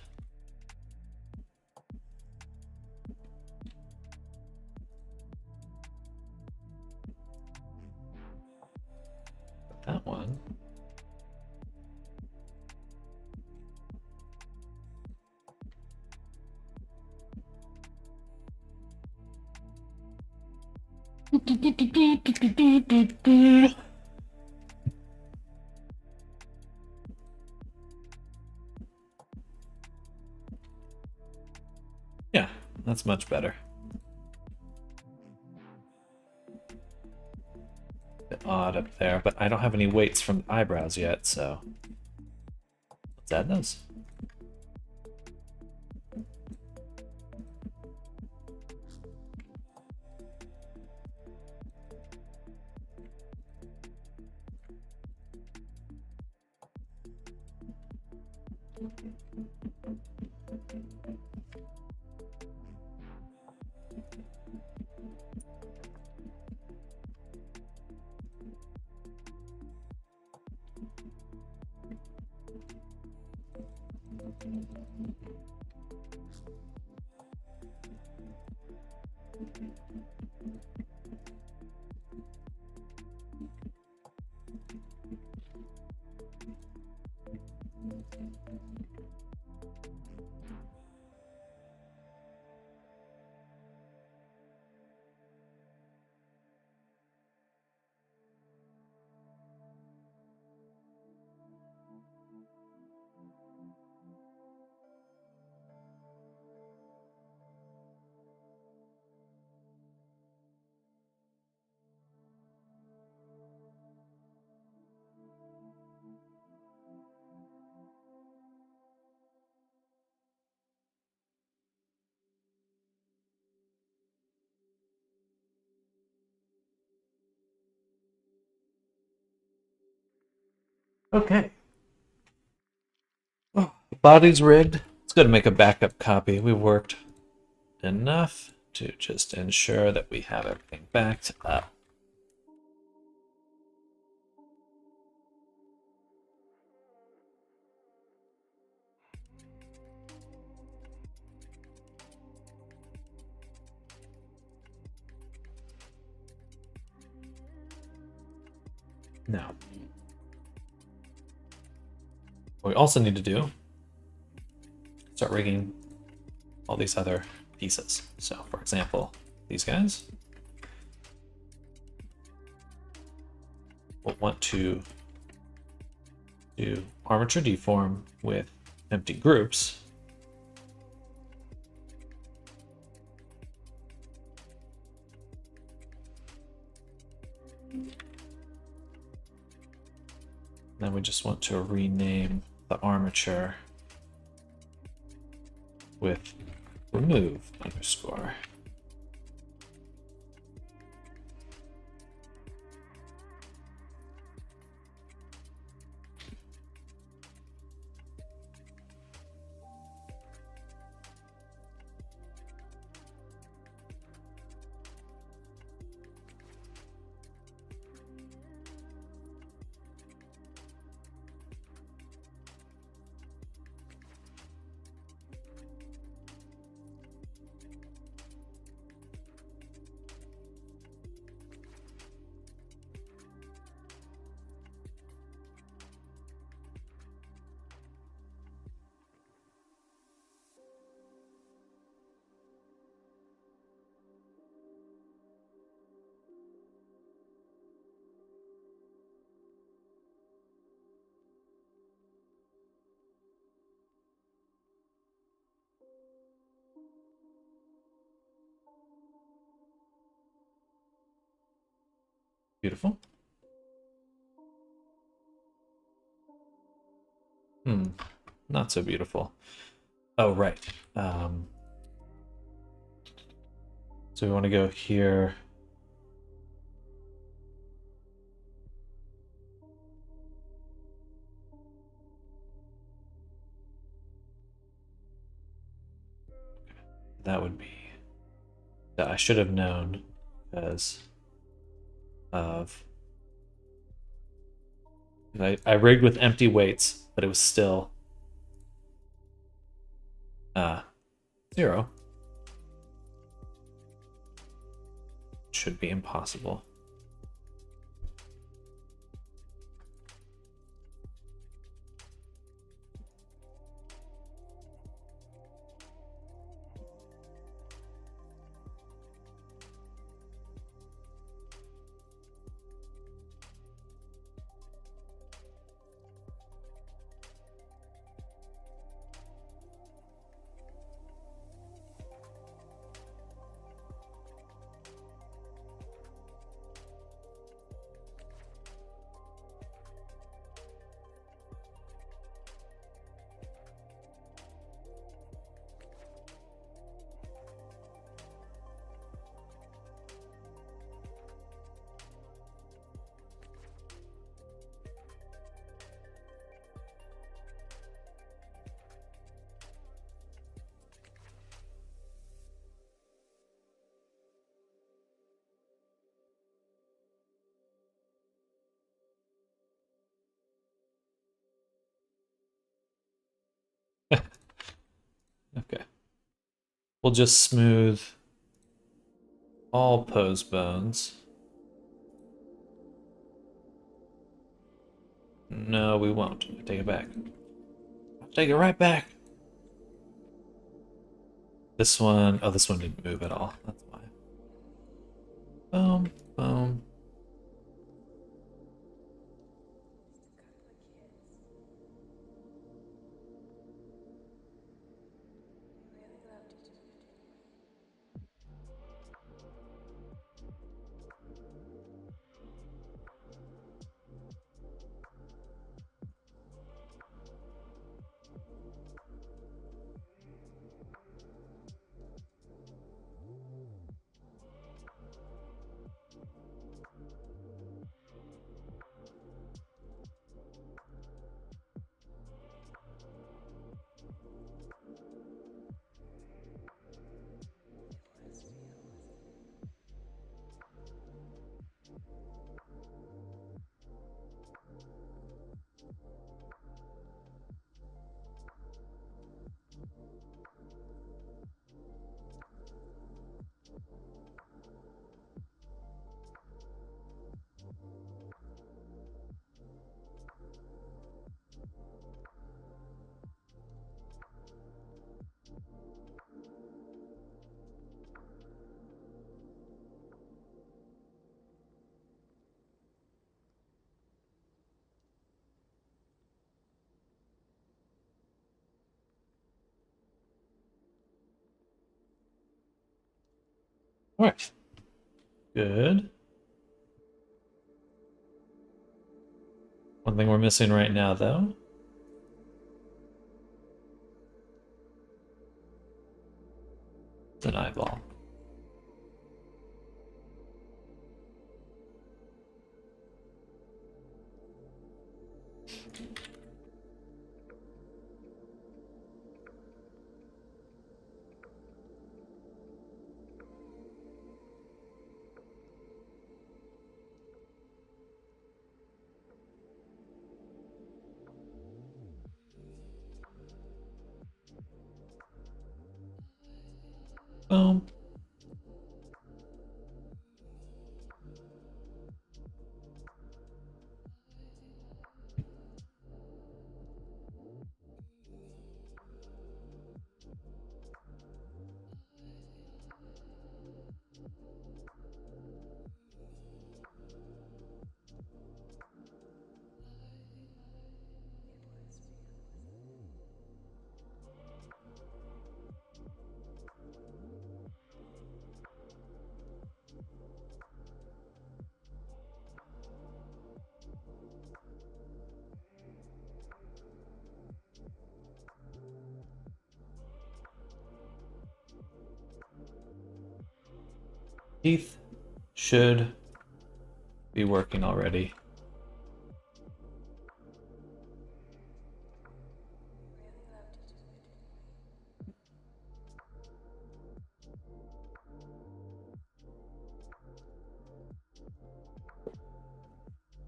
That one. Yeah, that's much better. A bit odd up there, but I don't have any weights from the eyebrows yet, so let's add those. Okay. Oh, body's rigged. Let's go to make a backup copy. We worked enough to just ensure that we have everything backed up. Now, what we also need to do, start rigging all these other pieces. So, for example, these guys will want to do armature deform with empty groups. Then we just want to rename the armature with remove underscore. Beautiful. Not so beautiful. Oh, right. So we want to go here. That would be that I should have known because of I rigged with empty weights, but it was still 0. Should be impossible. Okay. We'll just smooth all pose bones. No, we won't. Take it back. Take it right back. This one, oh, this one didn't move at all. That's why. Boom, boom. All right. Good. One thing we're missing right now, though. Is an eyeball. Boom. Teeth should be working already.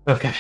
Okay.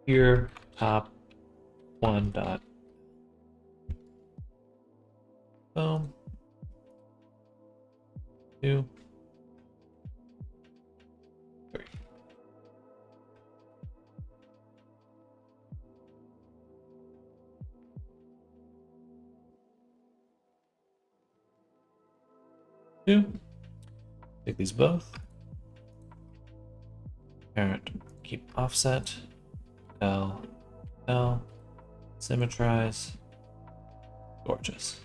Here, top one dot. Boom. 2, 3. Take these both. Parent, keep offset. L, symmetrize. Gorgeous.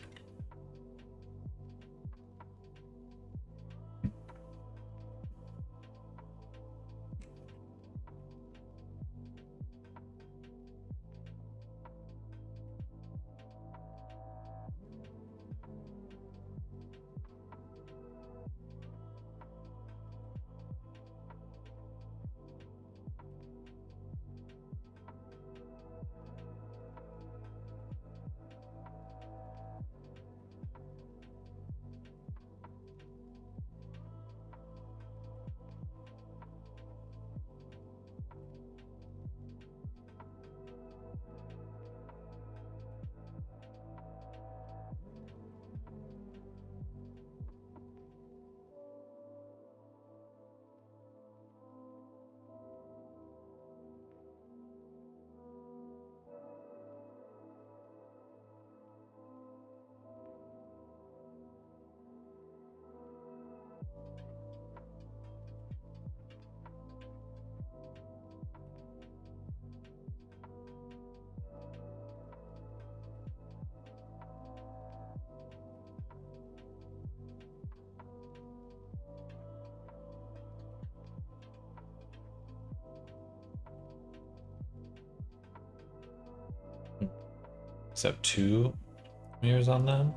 Except 2 mirrors on them.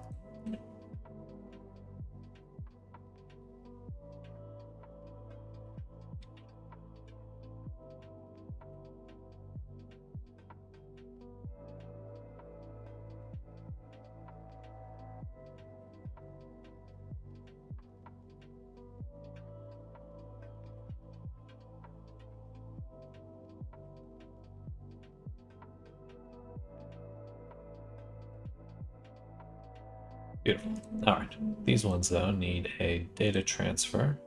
Beautiful. All right. These ones, though, need a data transfer.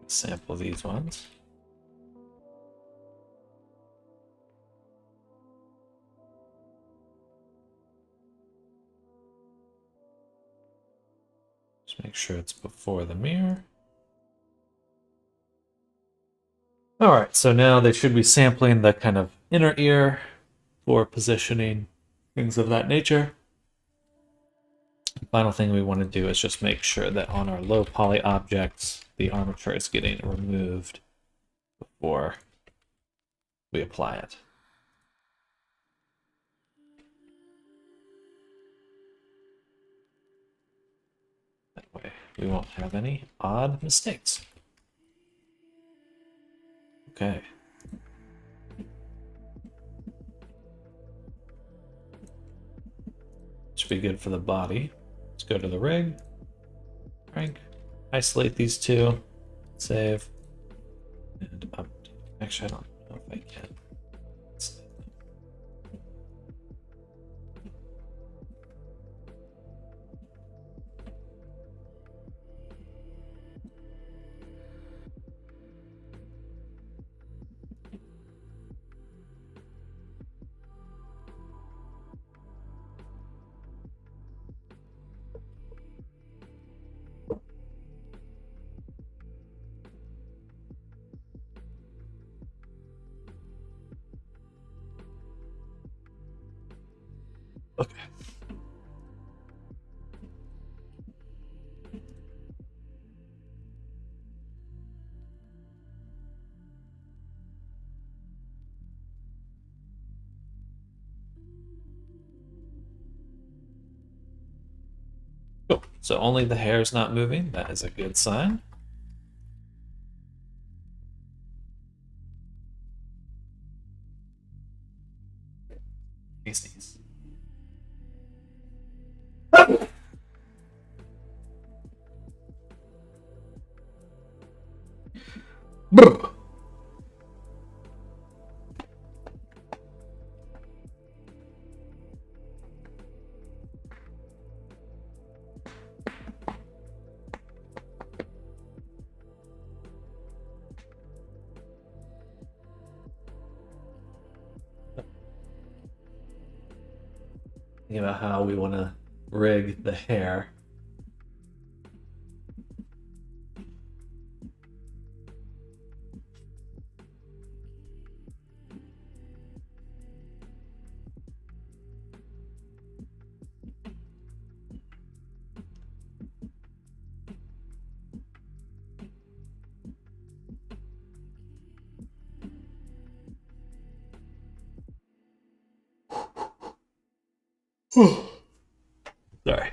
Sample these ones. Just make sure it's before the mirror. All right, so now they should be sampling the kind of inner ear for positioning, things of that nature. The final thing we want to do is just make sure that on our low poly objects, the armature is getting removed before we apply it. That way we won't have any odd mistakes. Okay. Should be good for the body. Let's go to the rig, crank, isolate these two, save, and update. Actually, I don't know if I can. Okay. Cool. So only the hair is not moving. That is a good sign. Sneeze. Thinking about how we want to rig the hair. Sorry.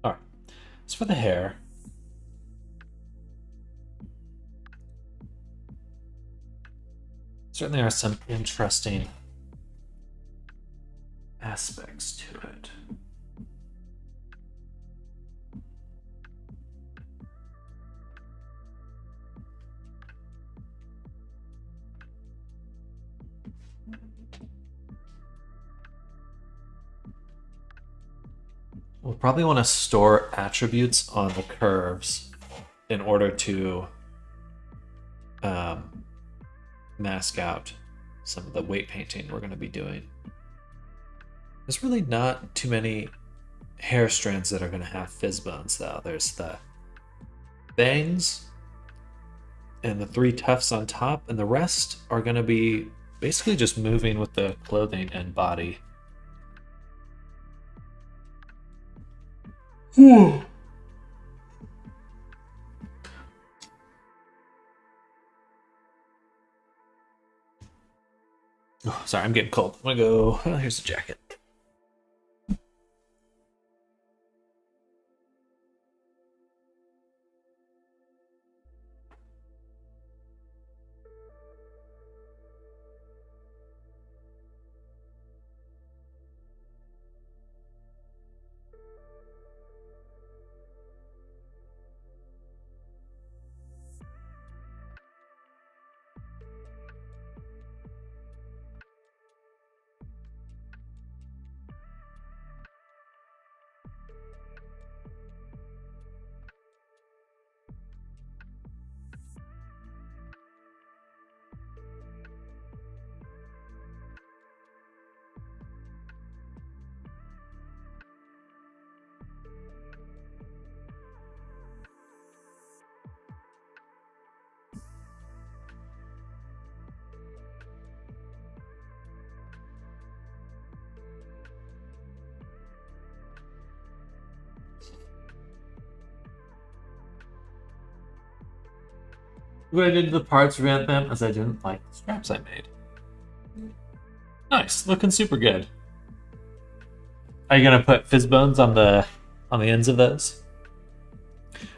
All right. As for the hair, certainly are some interesting aspects to it. We'll probably want to store attributes on the curves in order to mask out some of the weight painting we're going to be doing. There's really not too many hair strands that are going to have fizz bones, though. There's the bangs and the 3 tufts on top, and the rest are going to be basically just moving with the clothing and body. Oh, sorry, I'm getting cold. I'm gonna go. Oh, here's the jacket. What I did to the parts, revamp them as I didn't like the straps I made. Nice, looking super good. Are you gonna put fizz bones on the ends of those?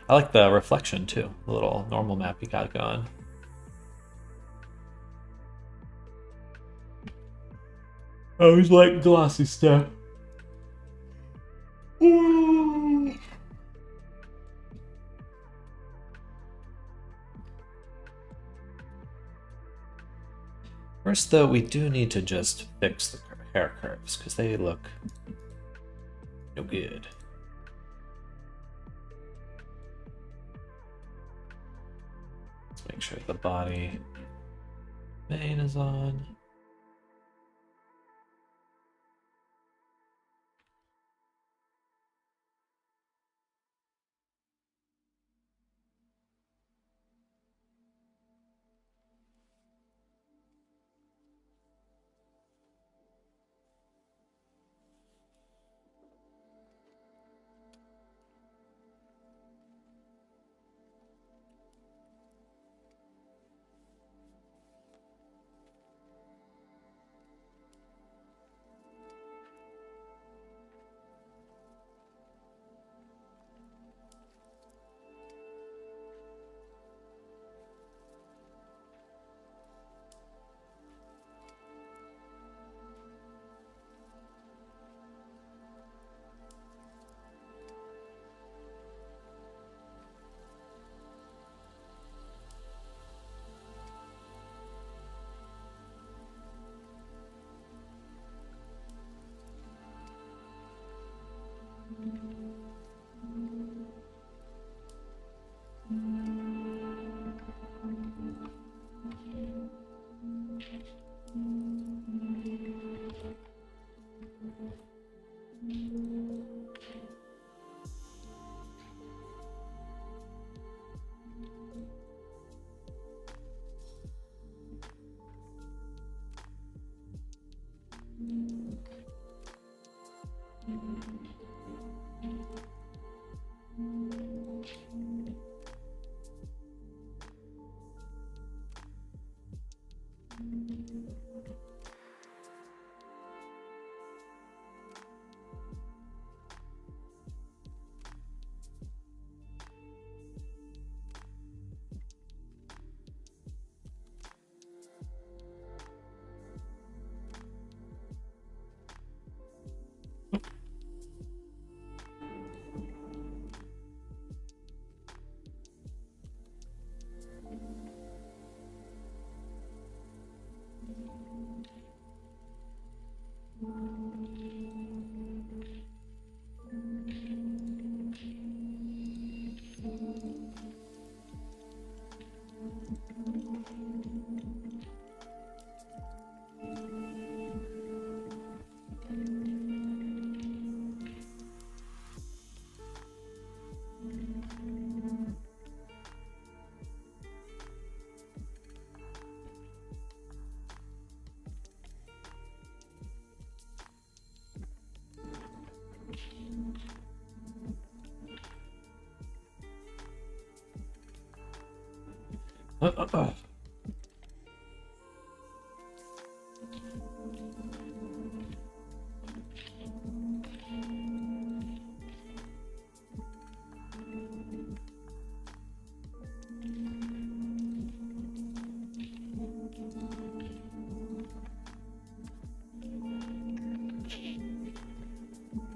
I like the reflection too, the little normal map you got going. I always like glossy stuff. First, though, we do need to just fix the hair curves because they look no good. Let's make sure the body main is on.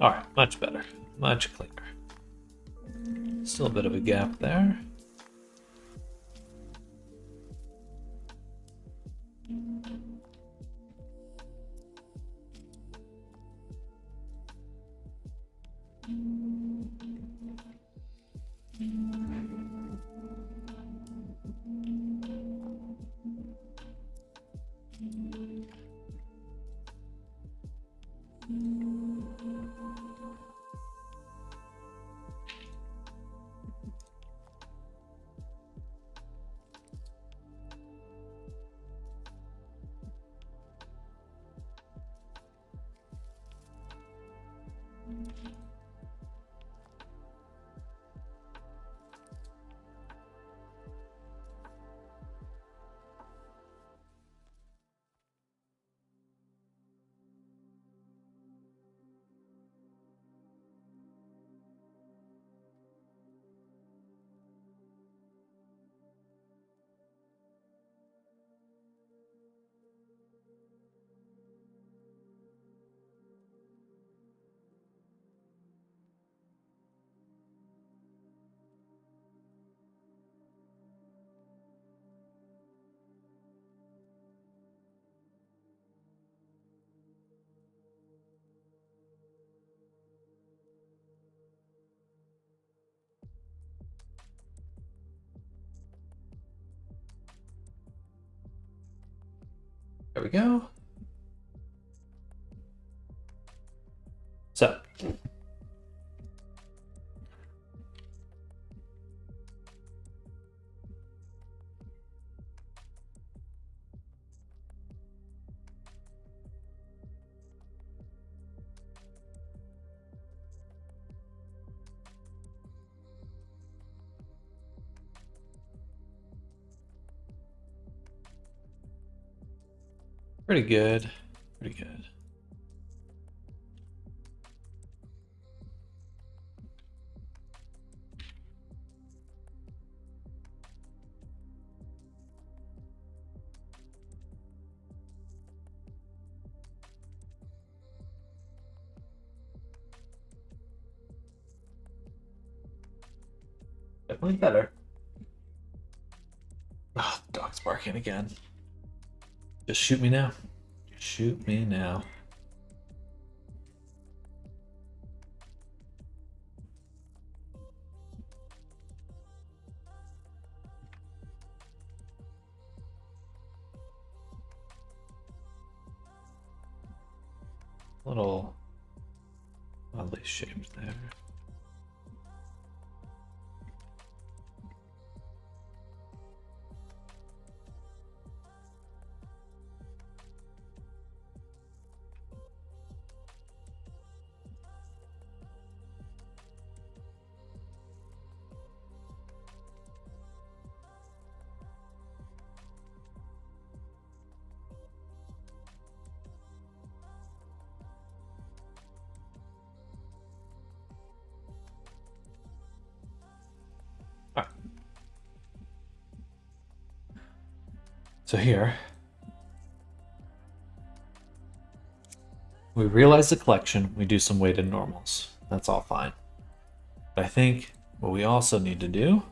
All right, much better, much cleaner. Still a bit of a gap there. There we go. So, pretty good, pretty good. Definitely better. Oh, the dog's barking again. Just shoot me now. Shoot me now. A little oddly shaped there. So here, we realize the collection, we do some weighted normals. That's all fine. But I think what we also need to do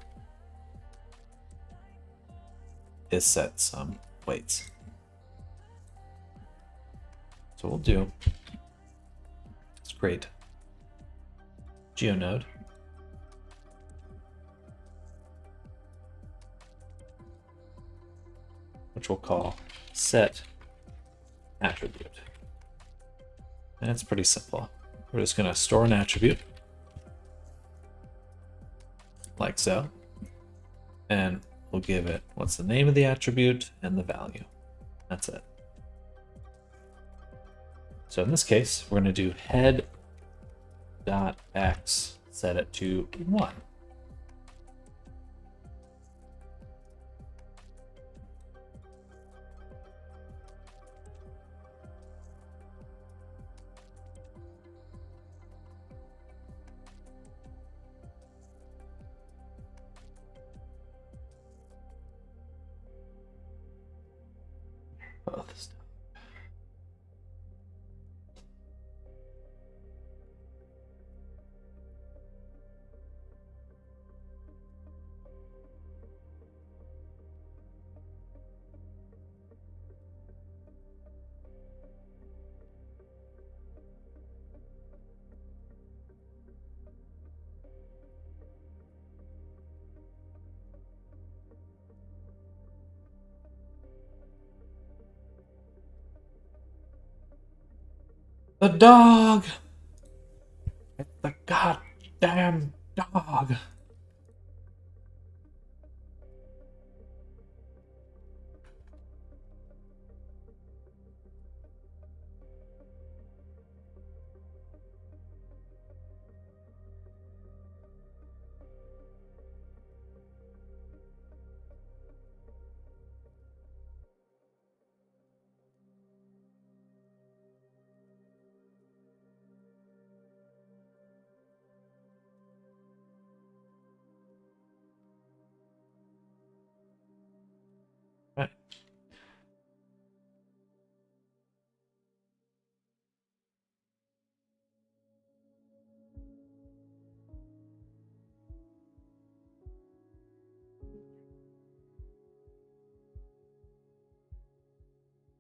is set some weights. So we'll do, let's create GeoNode. Which we'll call set attribute. And it's pretty simple. We're just going to store an attribute like so. And we'll give it what's the name of the attribute and the value. That's it. So in this case, we're going to do head.x, set it to 1. Oh, this. The dog! It's the goddamn dog! Right.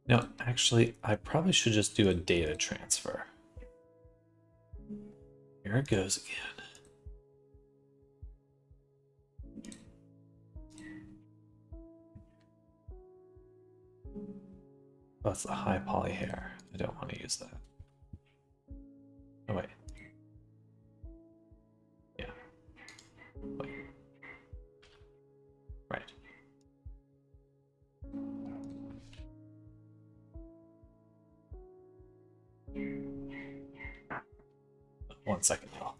No, actually, I probably should just do a data transfer. Here it goes again. Oh, it's the high poly hair. I don't want to use that. Oh, wait. Yeah. Wait. Right. 1 second, y'all.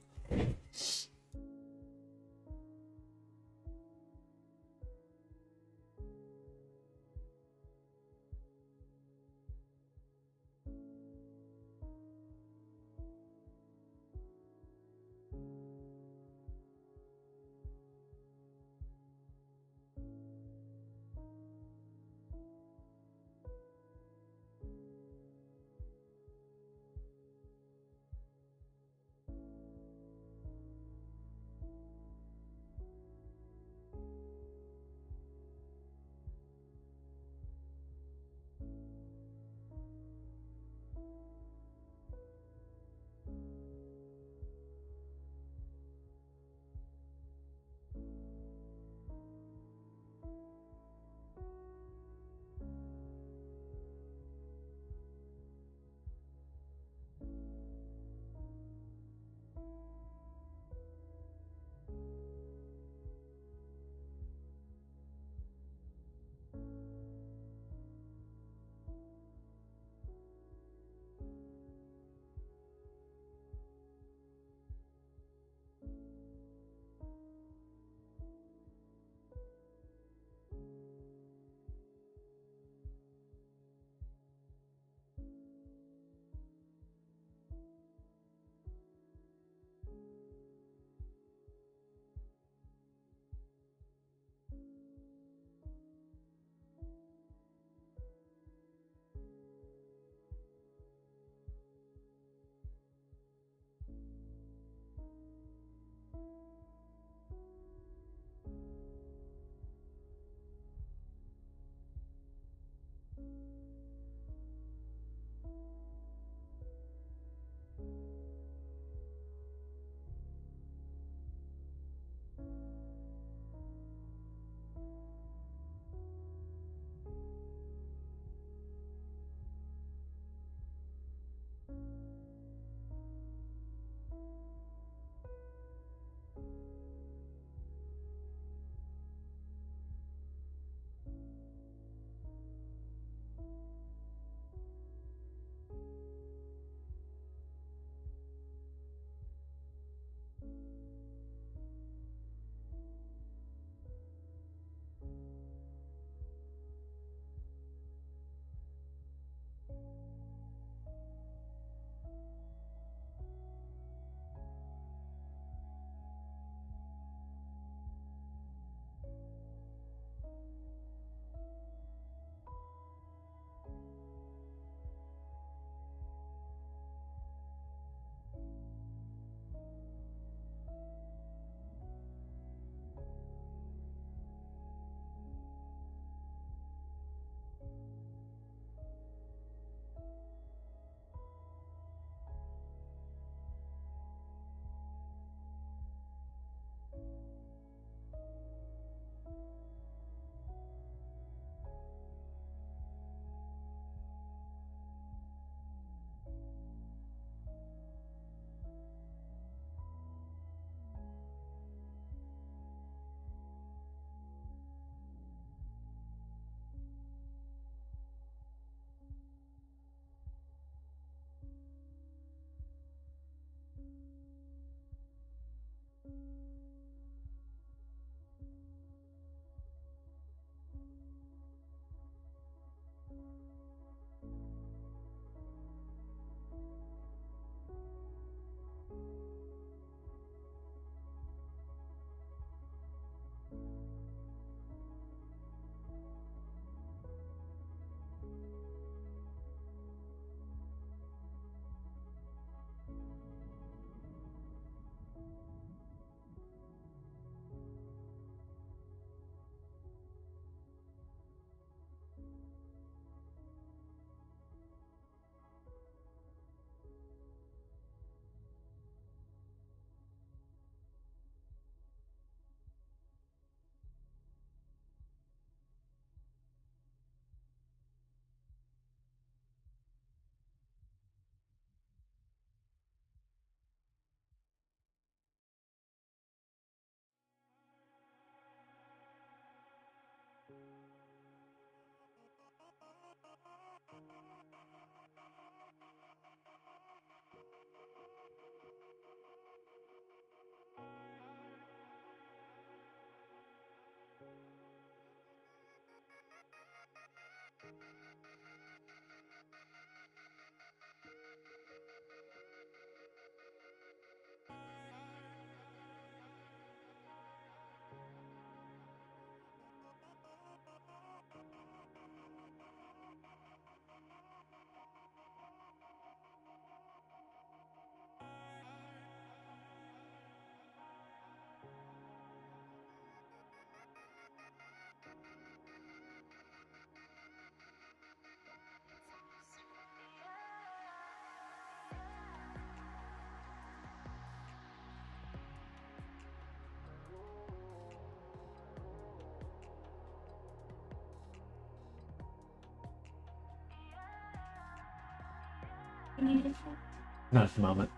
Not at the moment.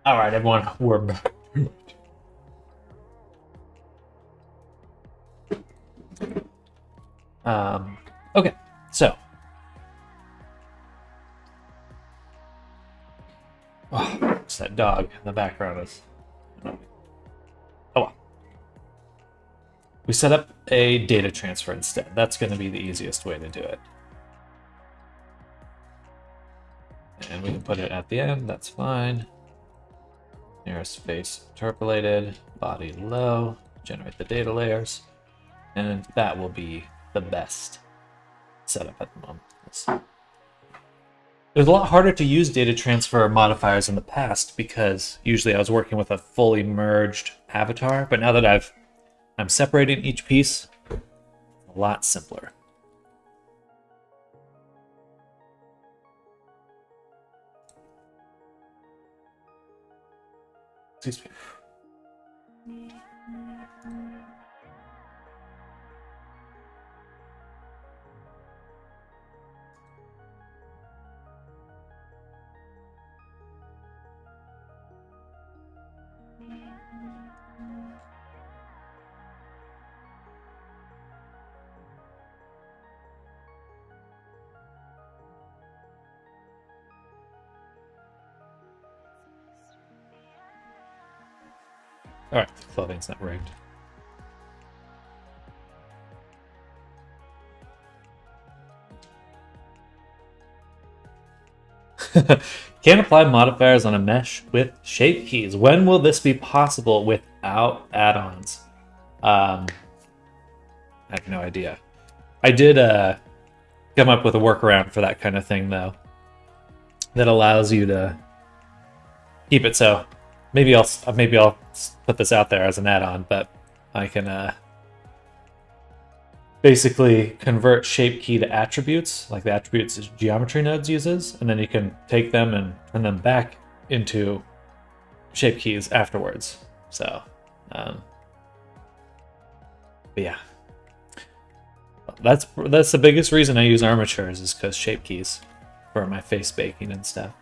All right, everyone, we're back. Okay, so. Oh, it's that dog in the background is. Oh well. We set up a data transfer instead. That's going to be the easiest way to do it. And we can put it at the end, that's fine. Nearest face interpolated, body low, generate the data layers, and that will be the best setup at the moment. It was a lot harder to use data transfer modifiers in the past because usually I was working with a fully merged avatar, but now that I'm separating each piece, a lot simpler. Excuse me. All right, the clothing's not rigged. Can't apply modifiers on a mesh with shape keys. When will this be possible without add-ons? I have no idea. I did come up with a workaround for that kind of thing, though, that allows you to keep it so. Maybe I'll put this out there as an add-on, but I can basically convert shape key to attributes, like the attributes geometry nodes uses, and then you can take them and turn them back into shape keys afterwards. So, but yeah, that's the biggest reason I use armatures is because shape keys for my face baking and stuff.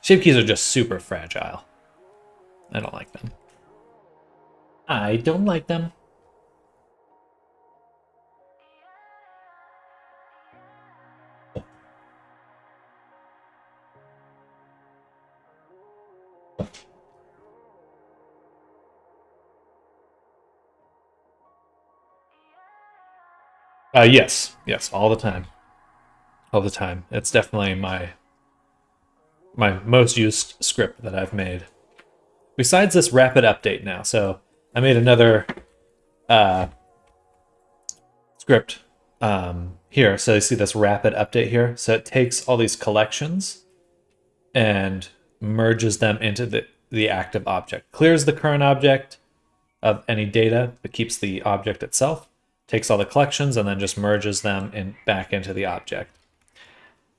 Shape keys are just super fragile. I don't like them. I don't like them. Yes, all the time. All the time. It's definitely my most used script that I've made. Besides this rapid update now, so I made another script here. So you see this rapid update here. So it takes all these collections and merges them into the active object. Clears the current object of any data, but keeps the object itself. Takes all the collections and then just merges them back into the object.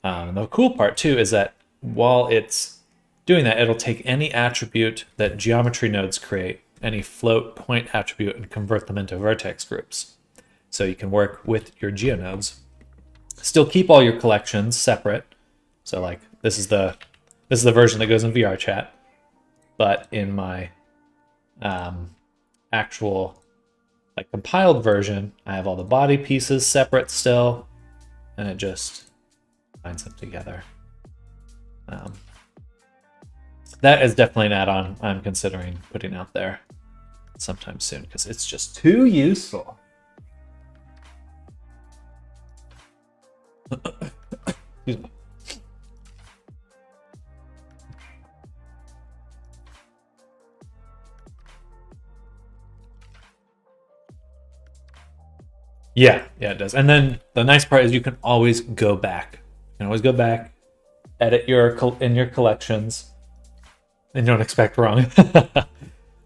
The cool part too is that while it's doing that, it'll take any attribute that geometry nodes create, any float point attribute, and convert them into vertex groups. So you can work with your geonodes. Still keep all your collections separate. So like this is the version that goes in VR chat, but in my actual like compiled version, I have all the body pieces separate still, and it just binds them together. That is definitely an add-on I'm considering putting out there sometime soon because it's just too useful. Excuse me. Yeah, it does. And then the nice part is you can always go back. You can always go back, edit in your collections, and you don't expect wrong.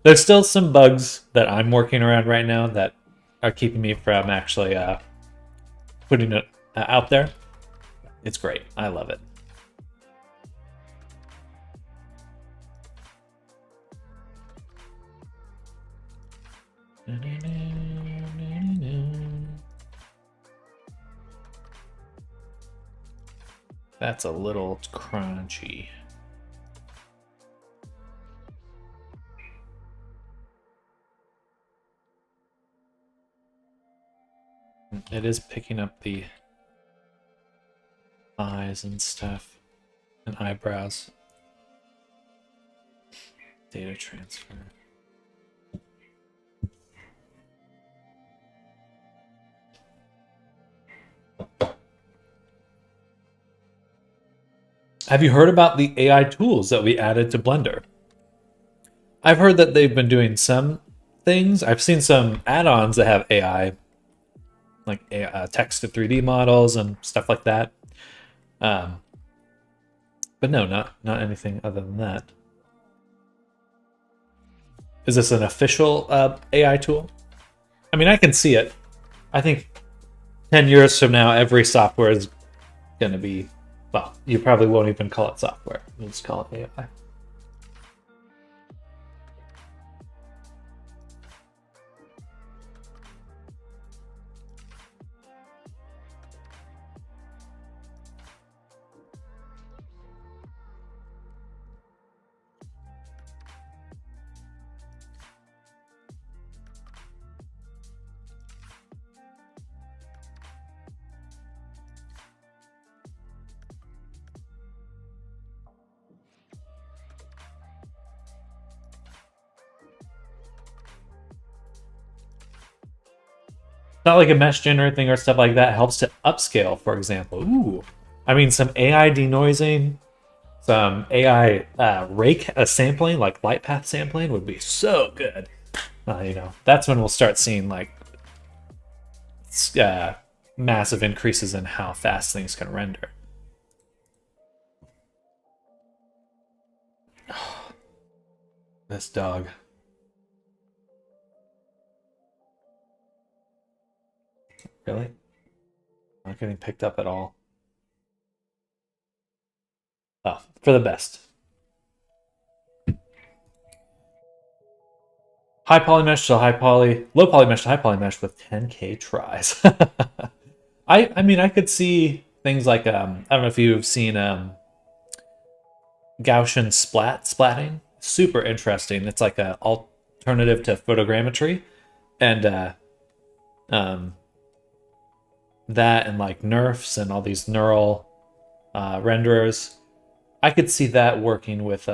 There's still some bugs that I'm working around right now that are keeping me from actually putting it out there. It's great. I love it. That's a little crunchy. It is picking up the eyes and stuff and eyebrows. Data transfer. Have you heard about the AI tools that we added to Blender? I've heard that they've been doing some things. I've seen some add-ons that have AI, like text to 3D models and stuff like that. But no, not anything other than that. Is this an official AI tool? I mean, I can see it. I think 10 years from now, every software is going to be, well, you probably won't even call it software. You'll just call it AI. Not like a mesh generator thing or stuff like that helps to upscale, for example. Ooh, I mean, some AI denoising, some AI rake sampling, like light path sampling, would be so good. You know, that's when we'll start seeing like massive increases in how fast things can render. This dog. Really? Not getting picked up at all. Oh, for the best. High poly mesh to high poly, low poly mesh to high poly mesh with 10K tries. I mean, I could see things like, I don't know if you've seen Gaussian splatting. Super interesting. It's like an alternative to photogrammetry. And that and like nerfs and all these neural renderers. I could see that working with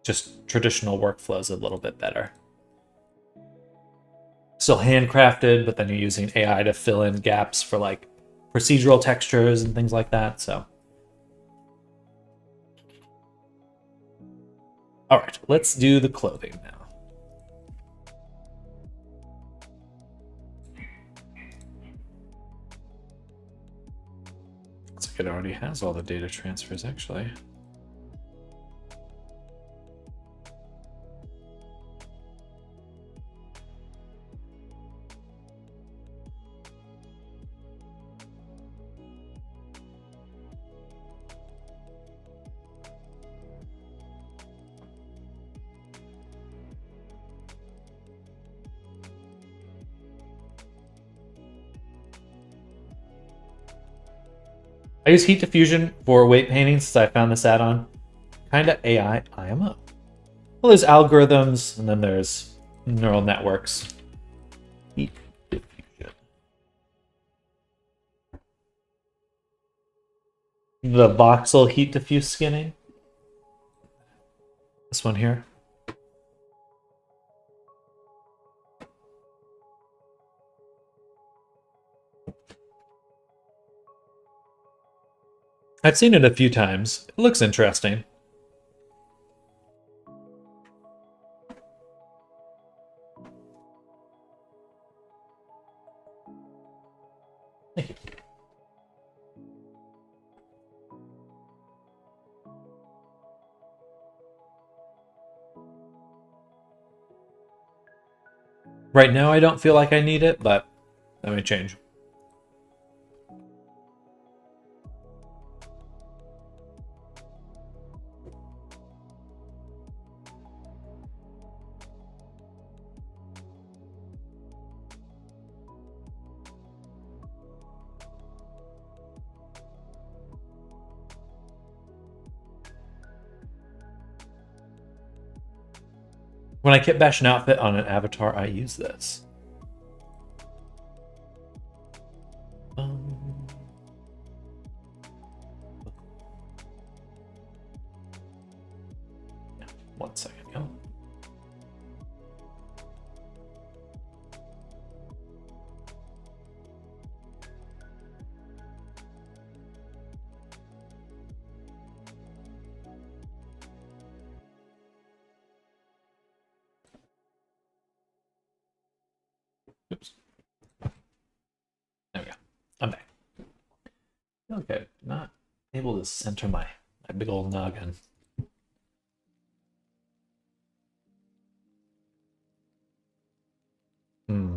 just traditional workflows a little bit better. Still handcrafted, but then you're using AI to fill in gaps for like procedural textures and things like that. So, all right, let's do the clothing now. Looks like it already has all the data transfers, actually. I use heat diffusion for weight painting since I found this add-on. Kinda AI IMO. Well, there's algorithms, and then there's neural networks. Heat diffusion. The voxel heat diffuse skinning. This one here. I've seen it a few times. It looks interesting. Thank you. Right now, I don't feel like I need it, but that may change. When I kit bash an outfit on an avatar, I use this. Yeah, 1 second, yo. Oops. There we go. I'm back. Okay, not able to center my big old noggin.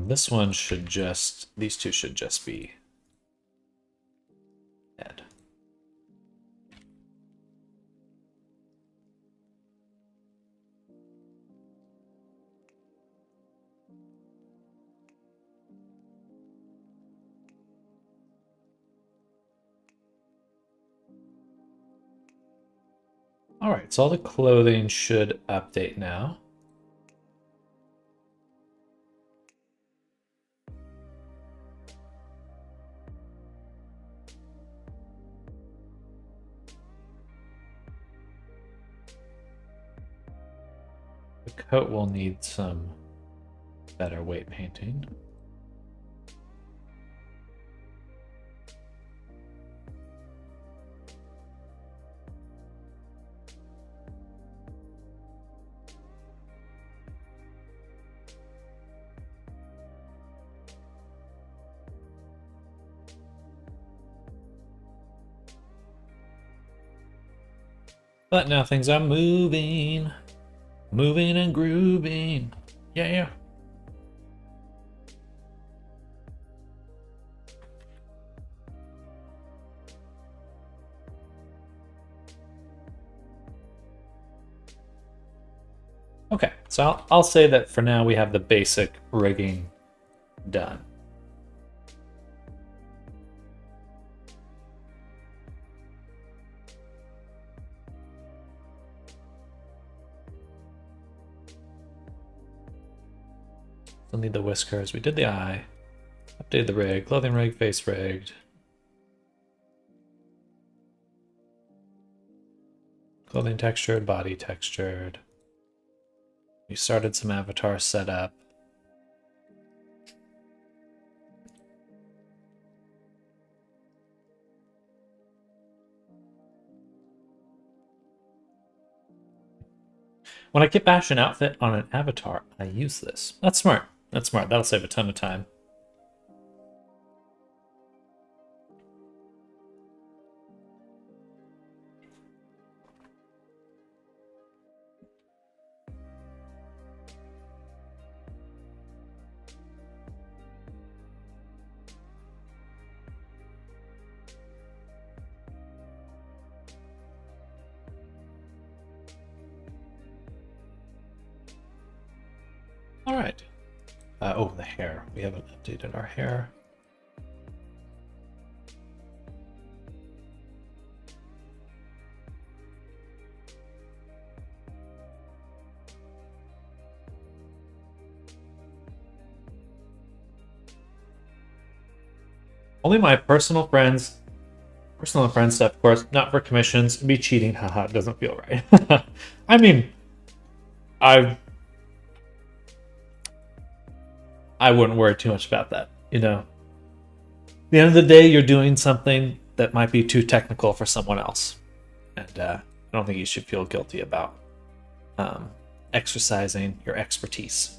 This one should just, these two should just be head. All right, so all the clothing should update now. The coat will need some better weight painting. But now things are moving. Moving and grooving. Yeah, yeah. Okay, so I'll say that for now we have the basic rigging done. Still need the whiskers. We did the eye. Updated the rig. Clothing rig, face rigged. Clothing textured, body textured. We started some avatar setup. When I kit bash an outfit on an avatar, I use this. That's smart. That's smart. That'll save a ton of time. All right. Oh, the hair. We haven't updated our hair. Only my personal friends stuff, of course, not for commissions. It'd be cheating. Haha, it doesn't feel right. I mean, I wouldn't worry too much about that, you know. At the end of the day, you're doing something that might be too technical for someone else. And I don't think you should feel guilty about exercising your expertise.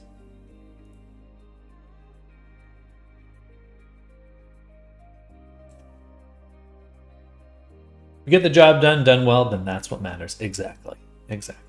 You get the job done well, then that's what matters. Exactly. Exactly.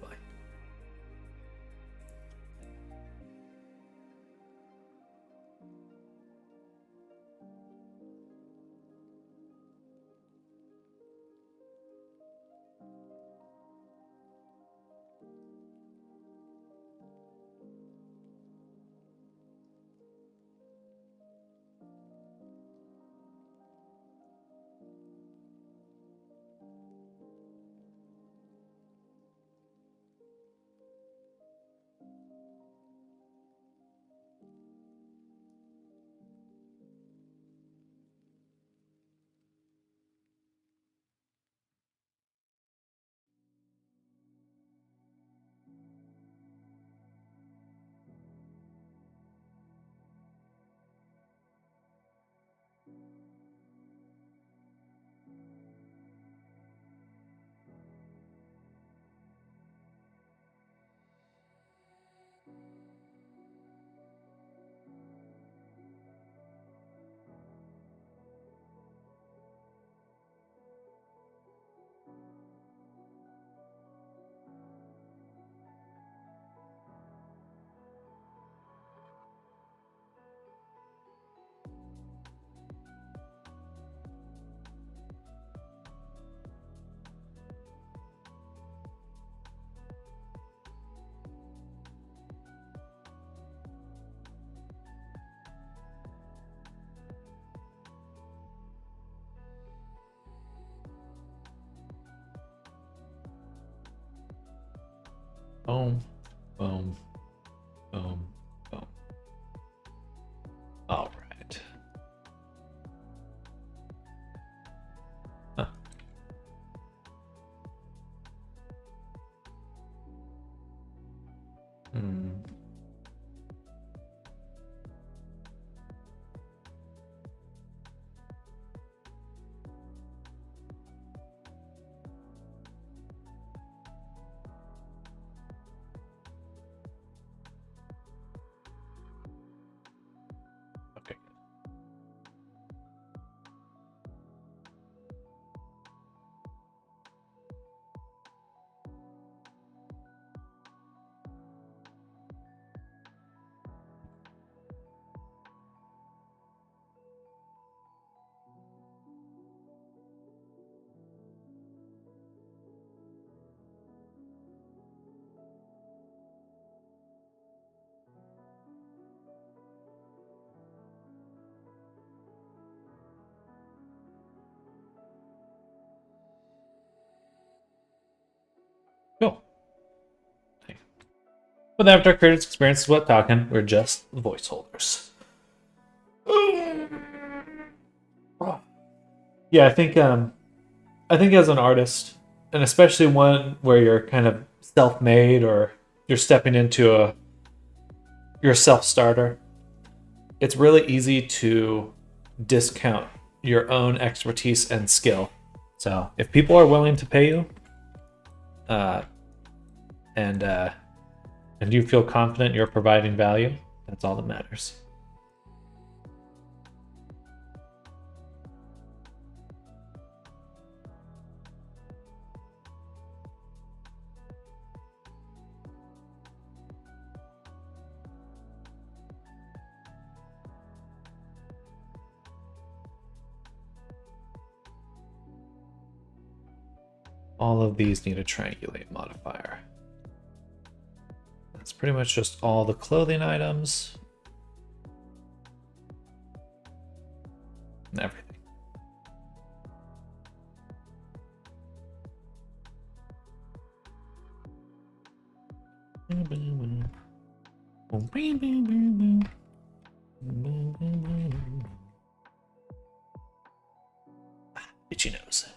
Boom. Boom. Boom. All right. Huh. Hmm. Okay. Cool. With Avatar Creators Experience is what talking. We're just voice holders. Yeah, I think as an artist, and especially one where you're kind of self-made or you're stepping into you're a self-starter, it's really easy to discount your own expertise and skill. So if people are willing to pay you, uh, and you feel confident you're providing value, that's all that matters. All of these need a triangulate modifier. That's pretty much just all the clothing items and everything. Itchy nose.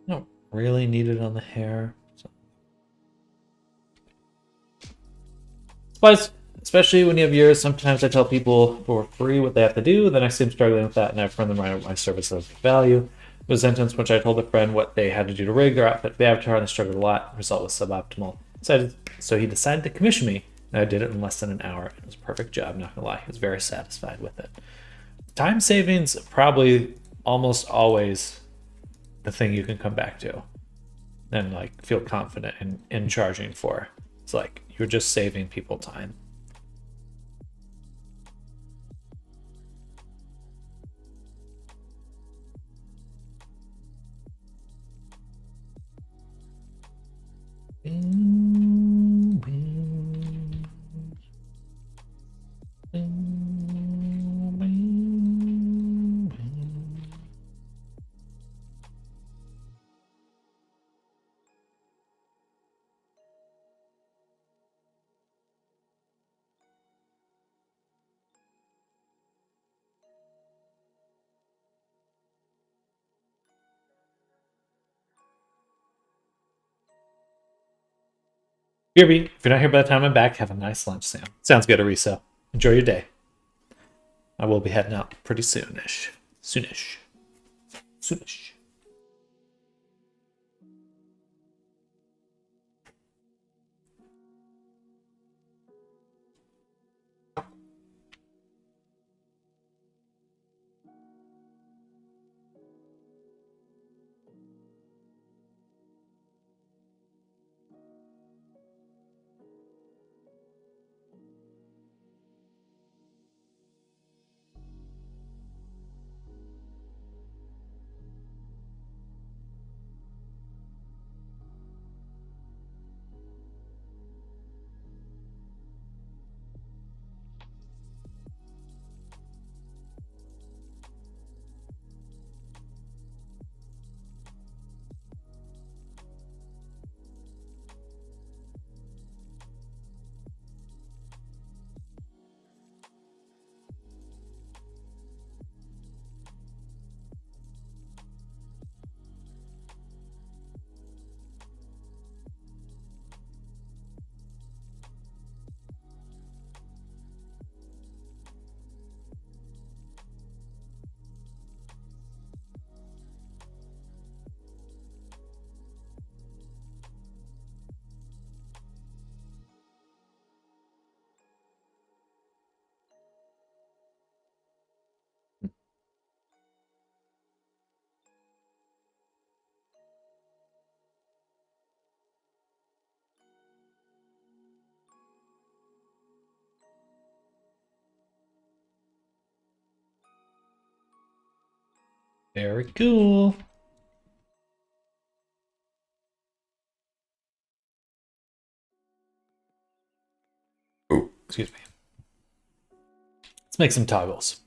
Don't really need it on the hair. So. Spice, especially when you have yours, sometimes I tell people for free what they have to do. The next day I'm struggling with that, and I friend them right out my service of value. It was a sentence which I told a friend what they had to do to rig their outfit for the avatar, and they struggled a lot. The result was suboptimal. So he decided to commission me, and I did it in less than an hour. It was a perfect job, not gonna lie. He was very satisfied with it. Time savings, probably almost always the thing you can come back to and like feel confident in charging for. It's like you're just saving people time. BRB, if you're not here by the time I'm back, have a nice lunch, Sam. Sounds good, Arisa. Enjoy your day. I will be heading out pretty soonish. Soonish. Very cool. Oh, excuse me. Let's make some toggles.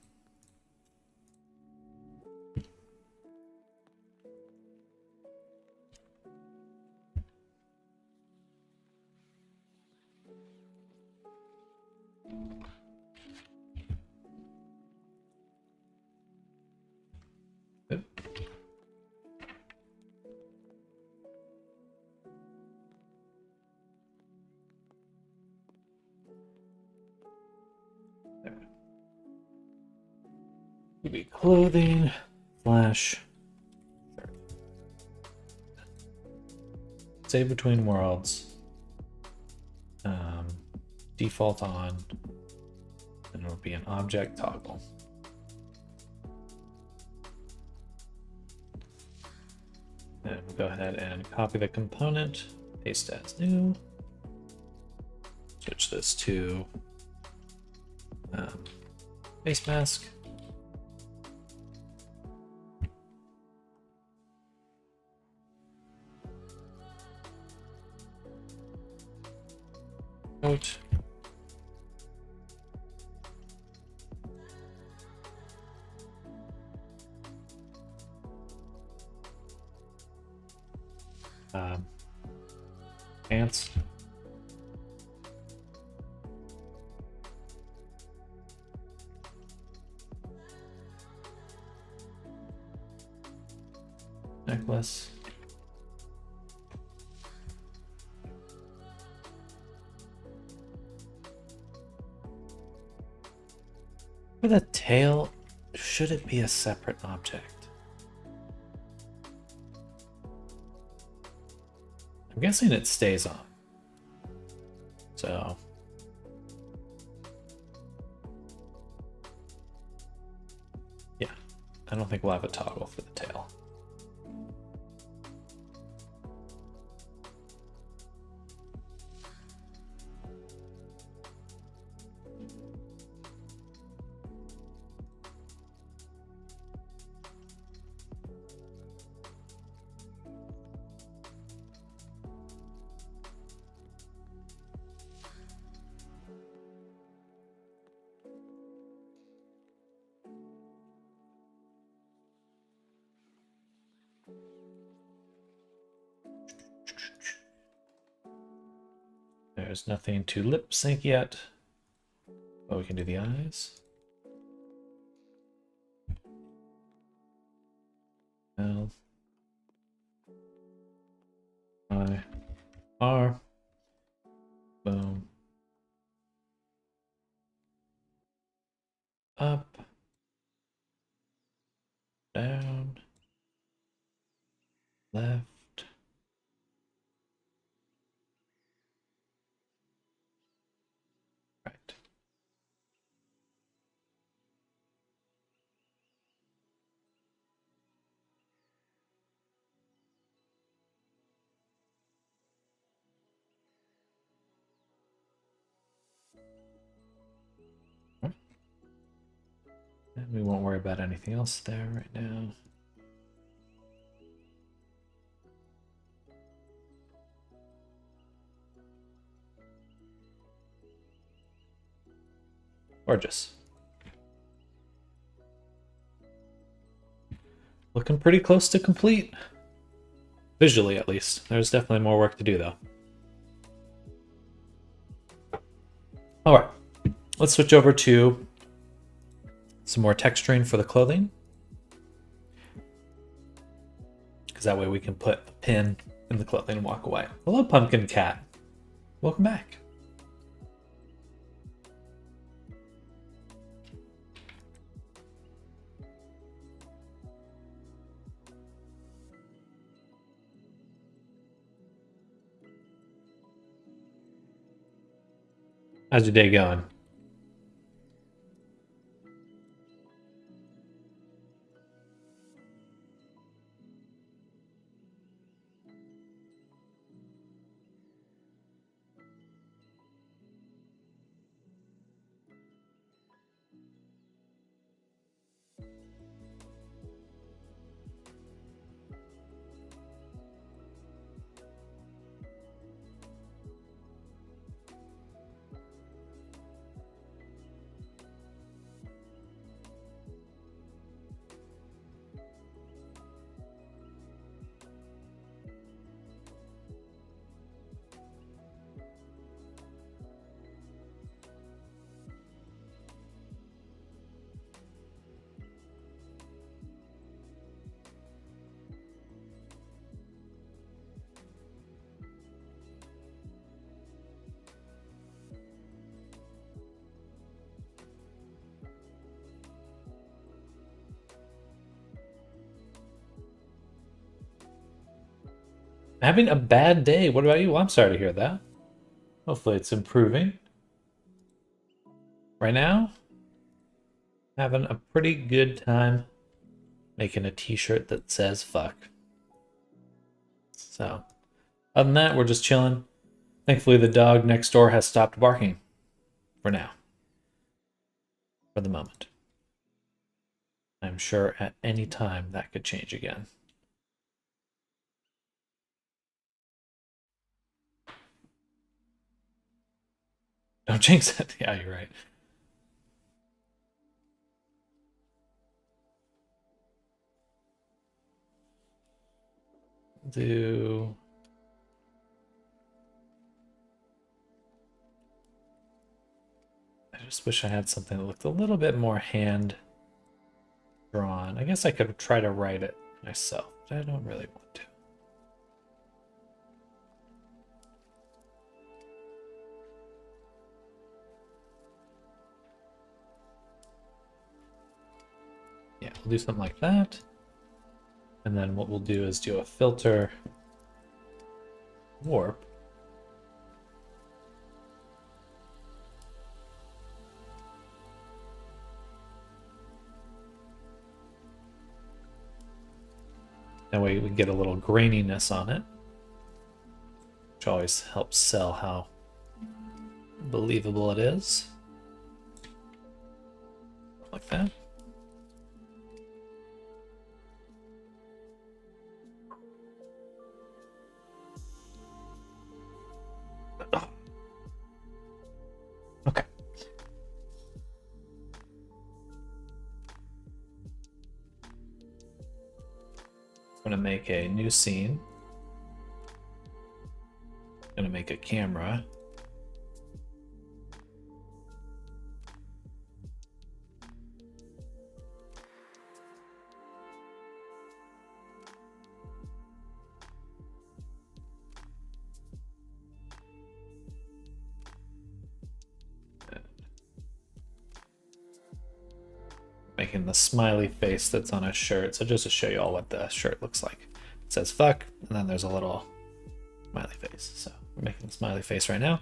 Good. There. Be clothing, flash. Save between worlds. Default on. And it'll be an object toggle. And we'll go ahead and copy the component, paste as new. Switch this to face mask. Note. Pants. Necklace. For the tail, should it be a separate object? I'm guessing it stays on. So yeah, I don't think we'll have a toggle for the tail. There's nothing to lip sync yet, but we can do the eyes. L I R. Boom. Up. Down. Left. Right. And we won't worry about anything else there right now. Gorgeous. Looking pretty close to complete. Visually, at least. There's definitely more work to do, though. All right. Let's switch over to some more texturing for the clothing. Because that way we can put a pin in the clothing and walk away. Hello, Pumpkin Cat. Welcome back. How's your day going? Having a bad day. What about you? Well, I'm sorry to hear that. Hopefully it's improving. Right now, having a pretty good time making a t-shirt that says fuck. So, other than that, we're just chilling. Thankfully, the dog next door has stopped barking for now. For the moment. I'm sure at any time that could change again. Don't jinx it. Yeah, you're right. I just wish I had something that looked a little bit more hand drawn. I guess I could try to write it myself, but I don't really want to. Yeah, we'll do something like that. And then what we'll do is do a filter warp. That way we get a little graininess on it, which always helps sell how believable it is. Like that. Okay. I'm going to make a new scene. I'm going to make a camera. Making the smiley face that's on a shirt. So just to show you all what the shirt looks like. It says fuck, and then there's a little smiley face. So we're making the smiley face right now.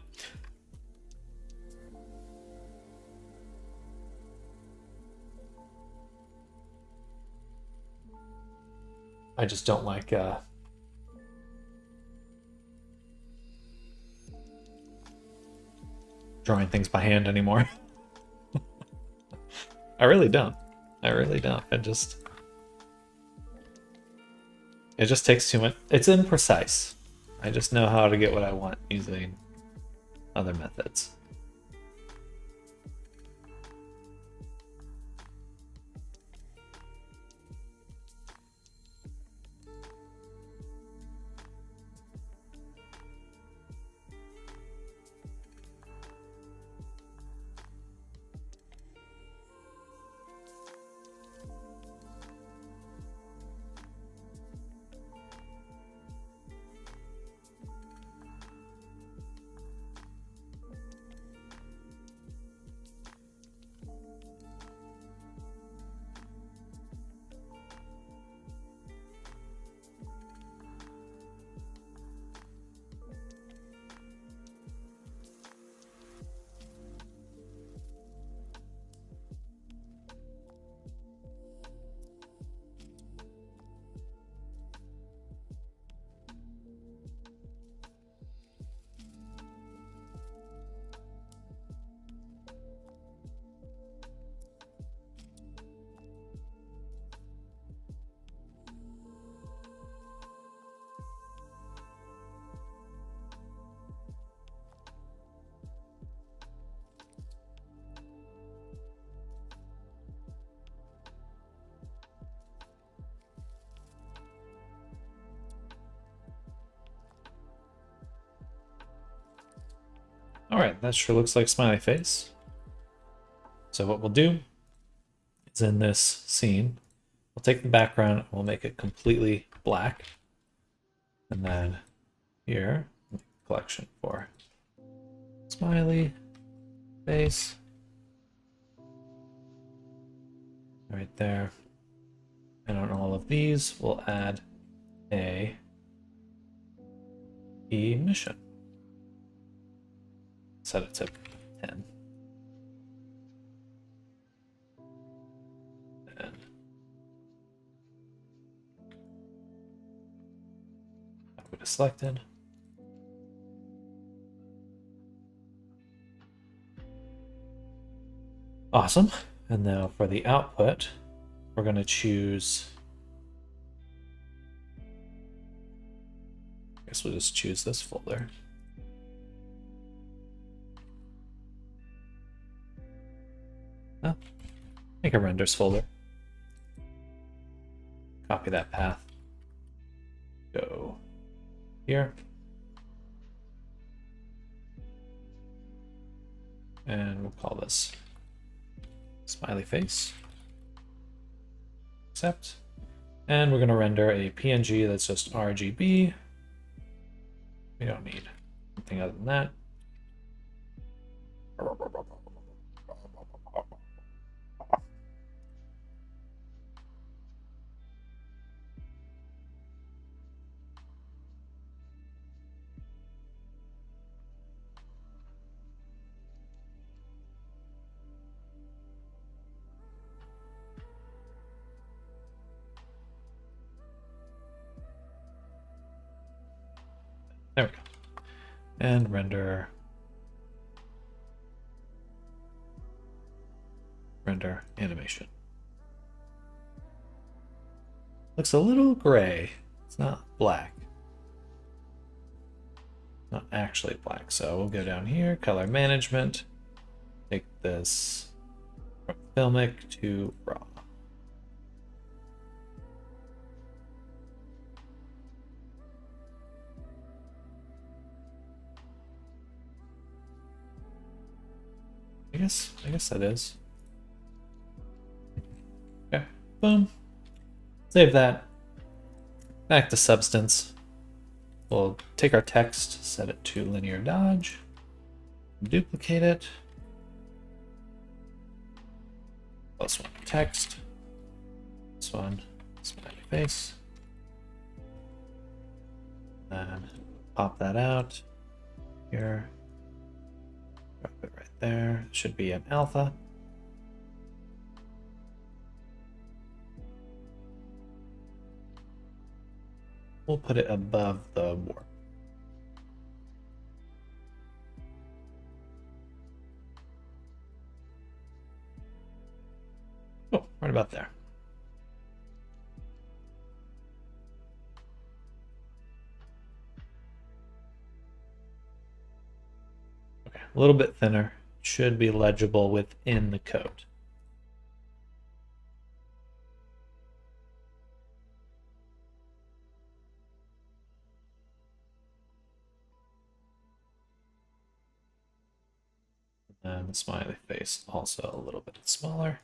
I just don't like drawing things by hand anymore. I really don't. I really don't. It just takes too much. It's imprecise. I just know how to get what I want using other methods. Alright, that sure looks like smiley face. So what we'll do is in this scene, we'll take the background and we'll make it completely black. And then here, collection for smiley face. Right there. And on all of these, we'll add a emission. Set it to 10. And that would have selected. Awesome. And now for the output, we're going to choose, I guess we'll just choose this folder. Oh, make a renders folder. Copy that path. Go here. And we'll call this smiley face. Accept. And we're going to render a PNG that's just RGB. We don't need anything other than that. There we go. And render animation. Looks a little gray. It's not black. Not actually black. So we'll go down here, color management. Take this from filmic to raw. I guess that is. Okay, boom. Save that. Back to substance. We'll take our text, set it to linear dodge, duplicate it. This one, text. This one, smiley face. And pop that out here. Drop it right there. Should be an alpha. We'll put it above the warp. Oh, right about there. Okay, a little bit thinner. Should be legible within the code. And the smiley face also a little bit smaller.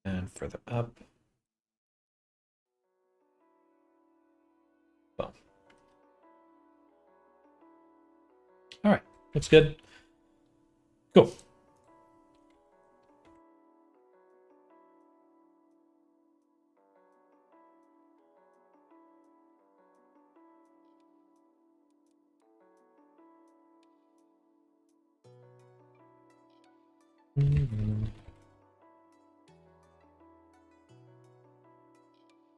And further up. Boom. All right, looks good. Cool.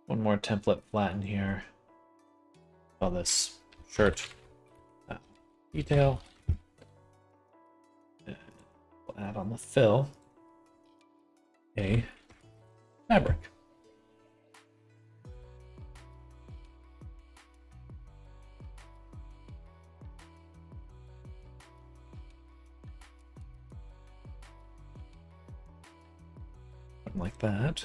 One more template flatten here. Call this shirt detail. And we'll add on the fill a fabric. Something like that.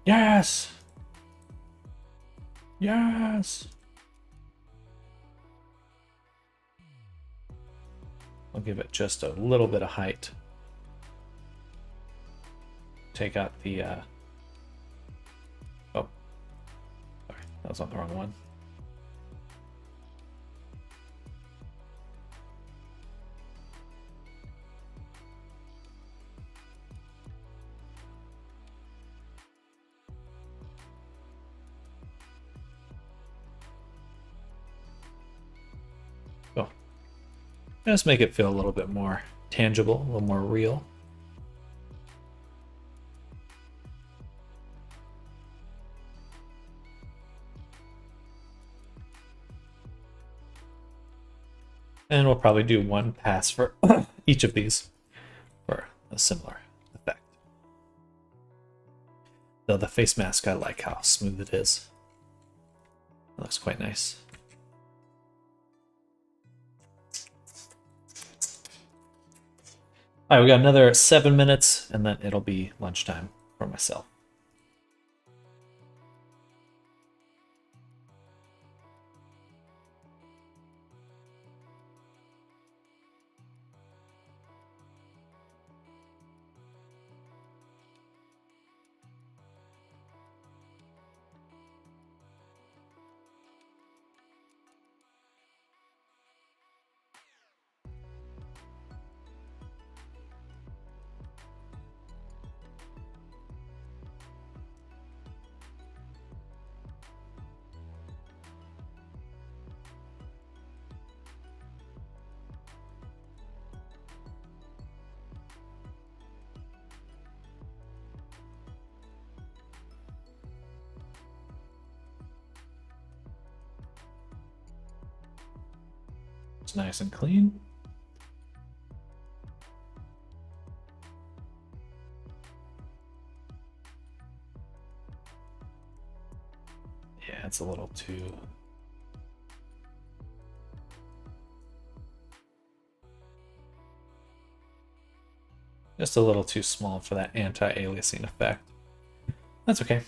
Yes! Yes! I'll give it just a little bit of height. Take out the, oh, sorry, that was on the wrong one. Just make it feel a little bit more tangible, a little more real. And we'll probably do one pass for each of these for a similar effect. Though the face mask, I like how smooth it is. It looks quite nice. All right, we got another 7 minutes, and then it'll be lunchtime for myself. It's nice and clean. Yeah, it's a little too... just a little too small for that anti-aliasing effect. That's okay.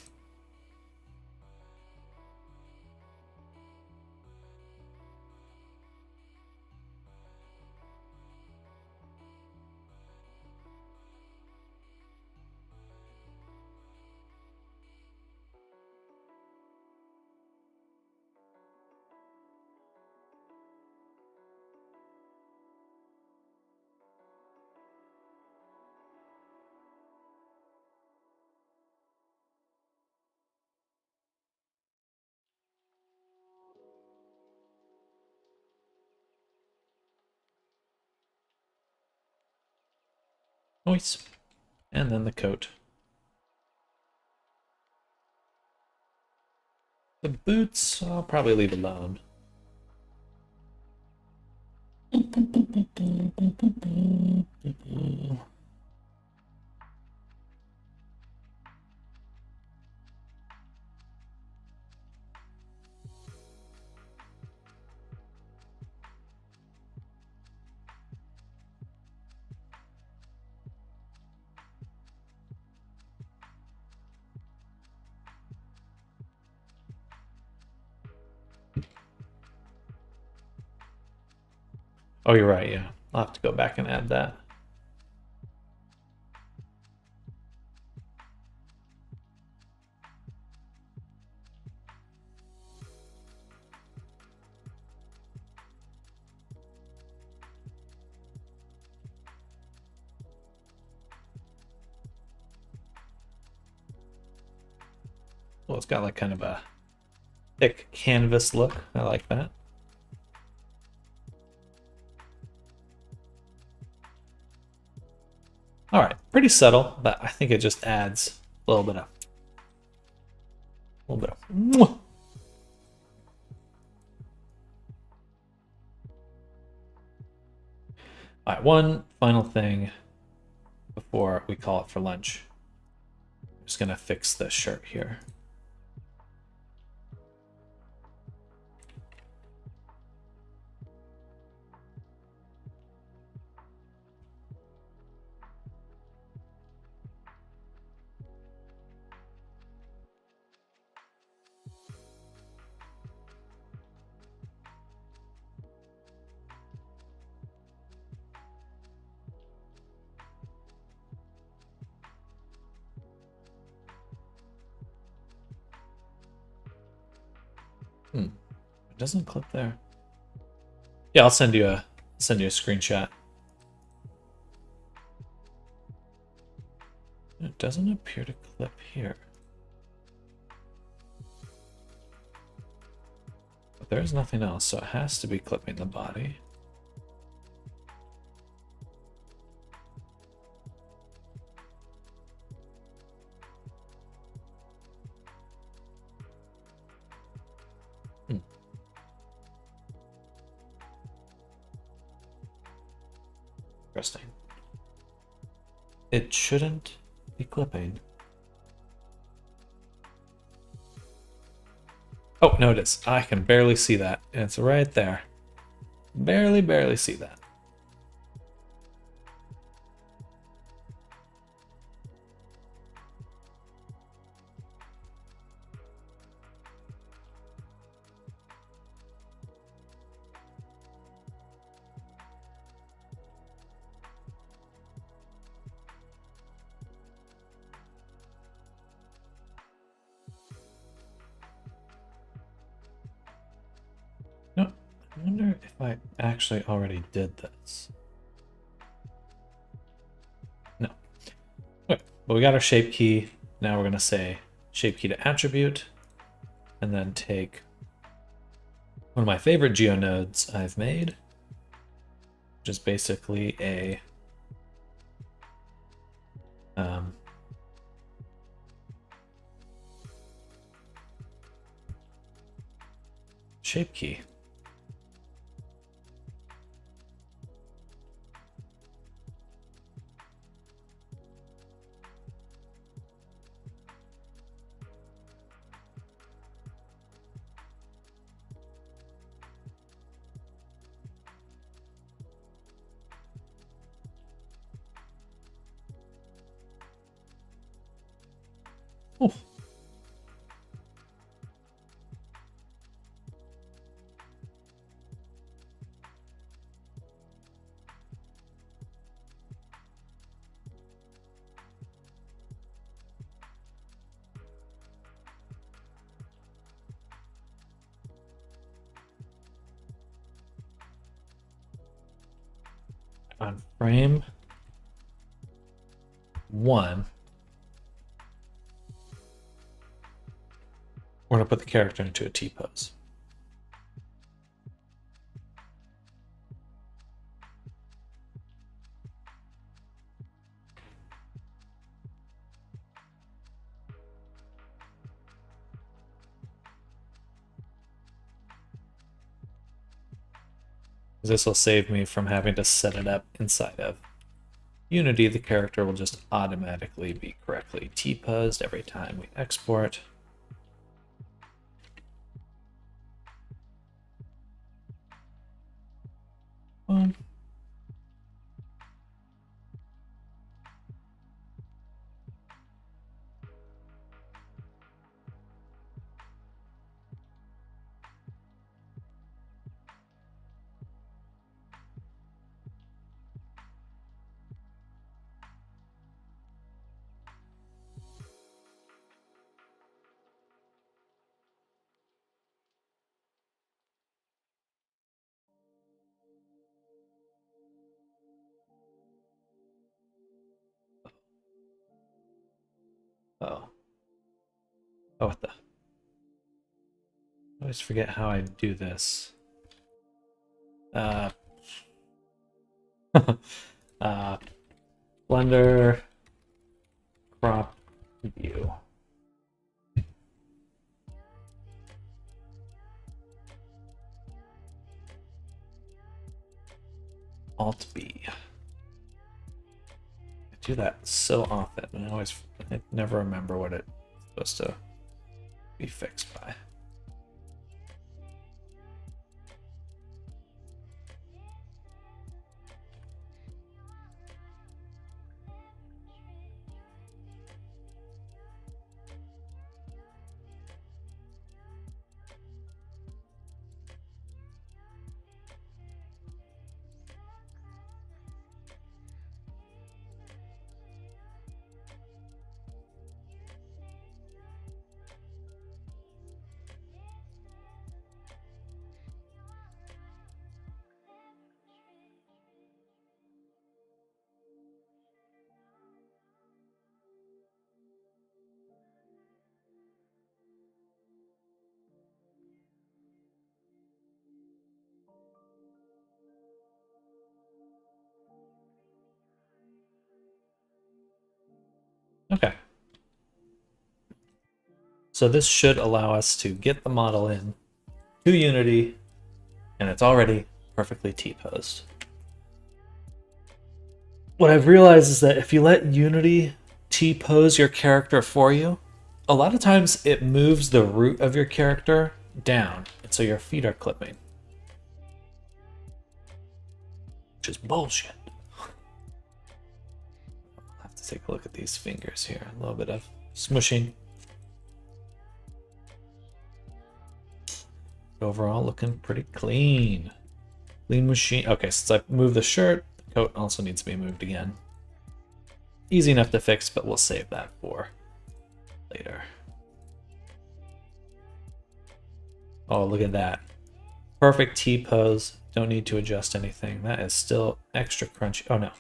Nice. And then the coat. The boots, I'll probably leave alone. Oh, you're right, yeah. I'll have to go back and add that. Well, it's got like kind of a thick canvas look. I like that. All right, pretty subtle, but I think it just adds a little bit of, mwah. All right, one final thing before we call it for lunch. I'm just gonna fix the shirt here. It doesn't clip there. Yeah, I'll send you a screenshot. It doesn't appear to clip here. But there's nothing else, so it has to be clipping the body. Interesting. It shouldn't be clipping. Oh, no, it is. I can barely see that. It's right there. Barely see that. No, I wonder if I actually already did this. No. Okay, but we got our shape key. Now we're going to say shape key to attribute, and then take one of my favorite geonodes I've made, which is basically a shape key. Oh. On frame 1, we're going to put the character into a T-pose. This will save me from having to set it up inside of Unity. The character will just automatically be correctly T-posed every time we export. Oh. Oh, what the? I always forget how I do this. Blender crop view. Alt B. I do that so often, and I never remember what it's supposed to be fixed by. Okay. So this should allow us to get the model in to Unity, and it's already perfectly T-posed. what I've realized is that if you let Unity T-pose your character for you, a lot of times it moves the root of your character down, and so your feet are clipping. Which is bullshit. I'll have to take a look at these fingers here. A little bit of smushing. Overall, looking pretty clean. Clean machine. Okay, since I moved the shirt, the coat also needs to be moved again. Easy enough to fix, but we'll save that for later. Oh, look at that. Perfect T-pose. Don't need to adjust anything. That is still extra crunchy. Oh no.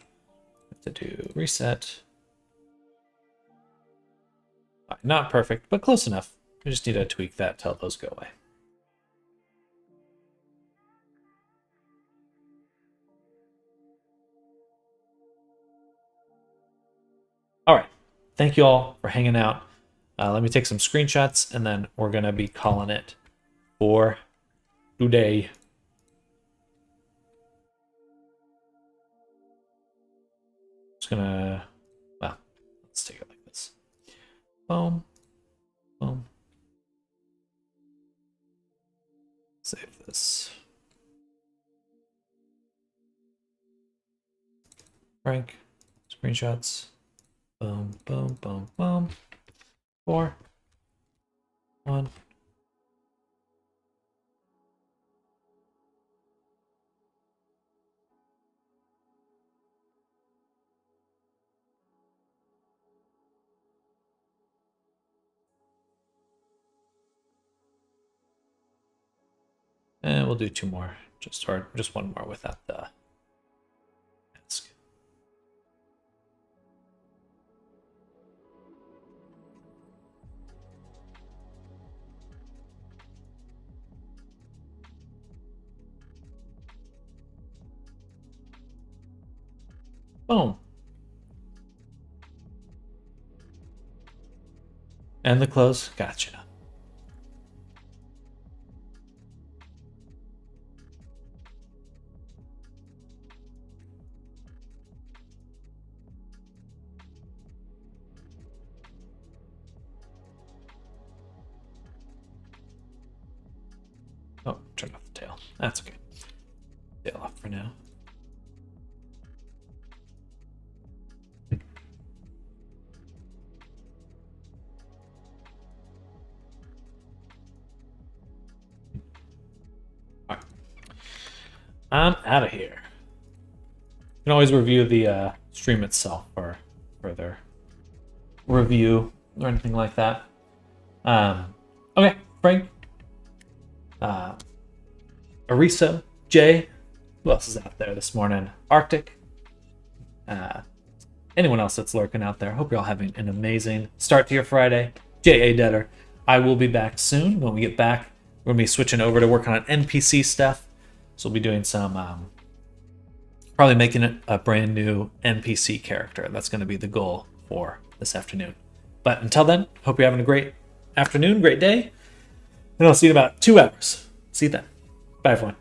Have to do reset. Not perfect, but close enough. We just need to tweak that till those go away. All right. Thank you all for hanging out. Let me take some screenshots, and then we're going to be calling it for today. Just gonna, well, let's take it like this. Boom, boom. Save this. Frank, screenshots. Boom, boom, boom, boom. 4, 1. And we'll do 2 more, just 1 more without the mask. Boom. And the close. Gotcha. Oh, turn off the tail. That's okay. Tail off for now. All right. I'm out of here. You can always review the stream itself for further review or anything like that. Okay, Frank. Ariso, Jay, who else is out there this morning? Arctic. Anyone else that's lurking out there. Hope you're all having an amazing start to your Friday. J.A. Deader. I will be back soon. When we get back, we're going to be switching over to working on NPC stuff. So we'll be doing some, probably making it a brand new NPC character. That's going to be the goal for this afternoon. But until then, hope you're having a great afternoon, great day. And I'll see you in about 2 hours. See you then. Bye, everyone.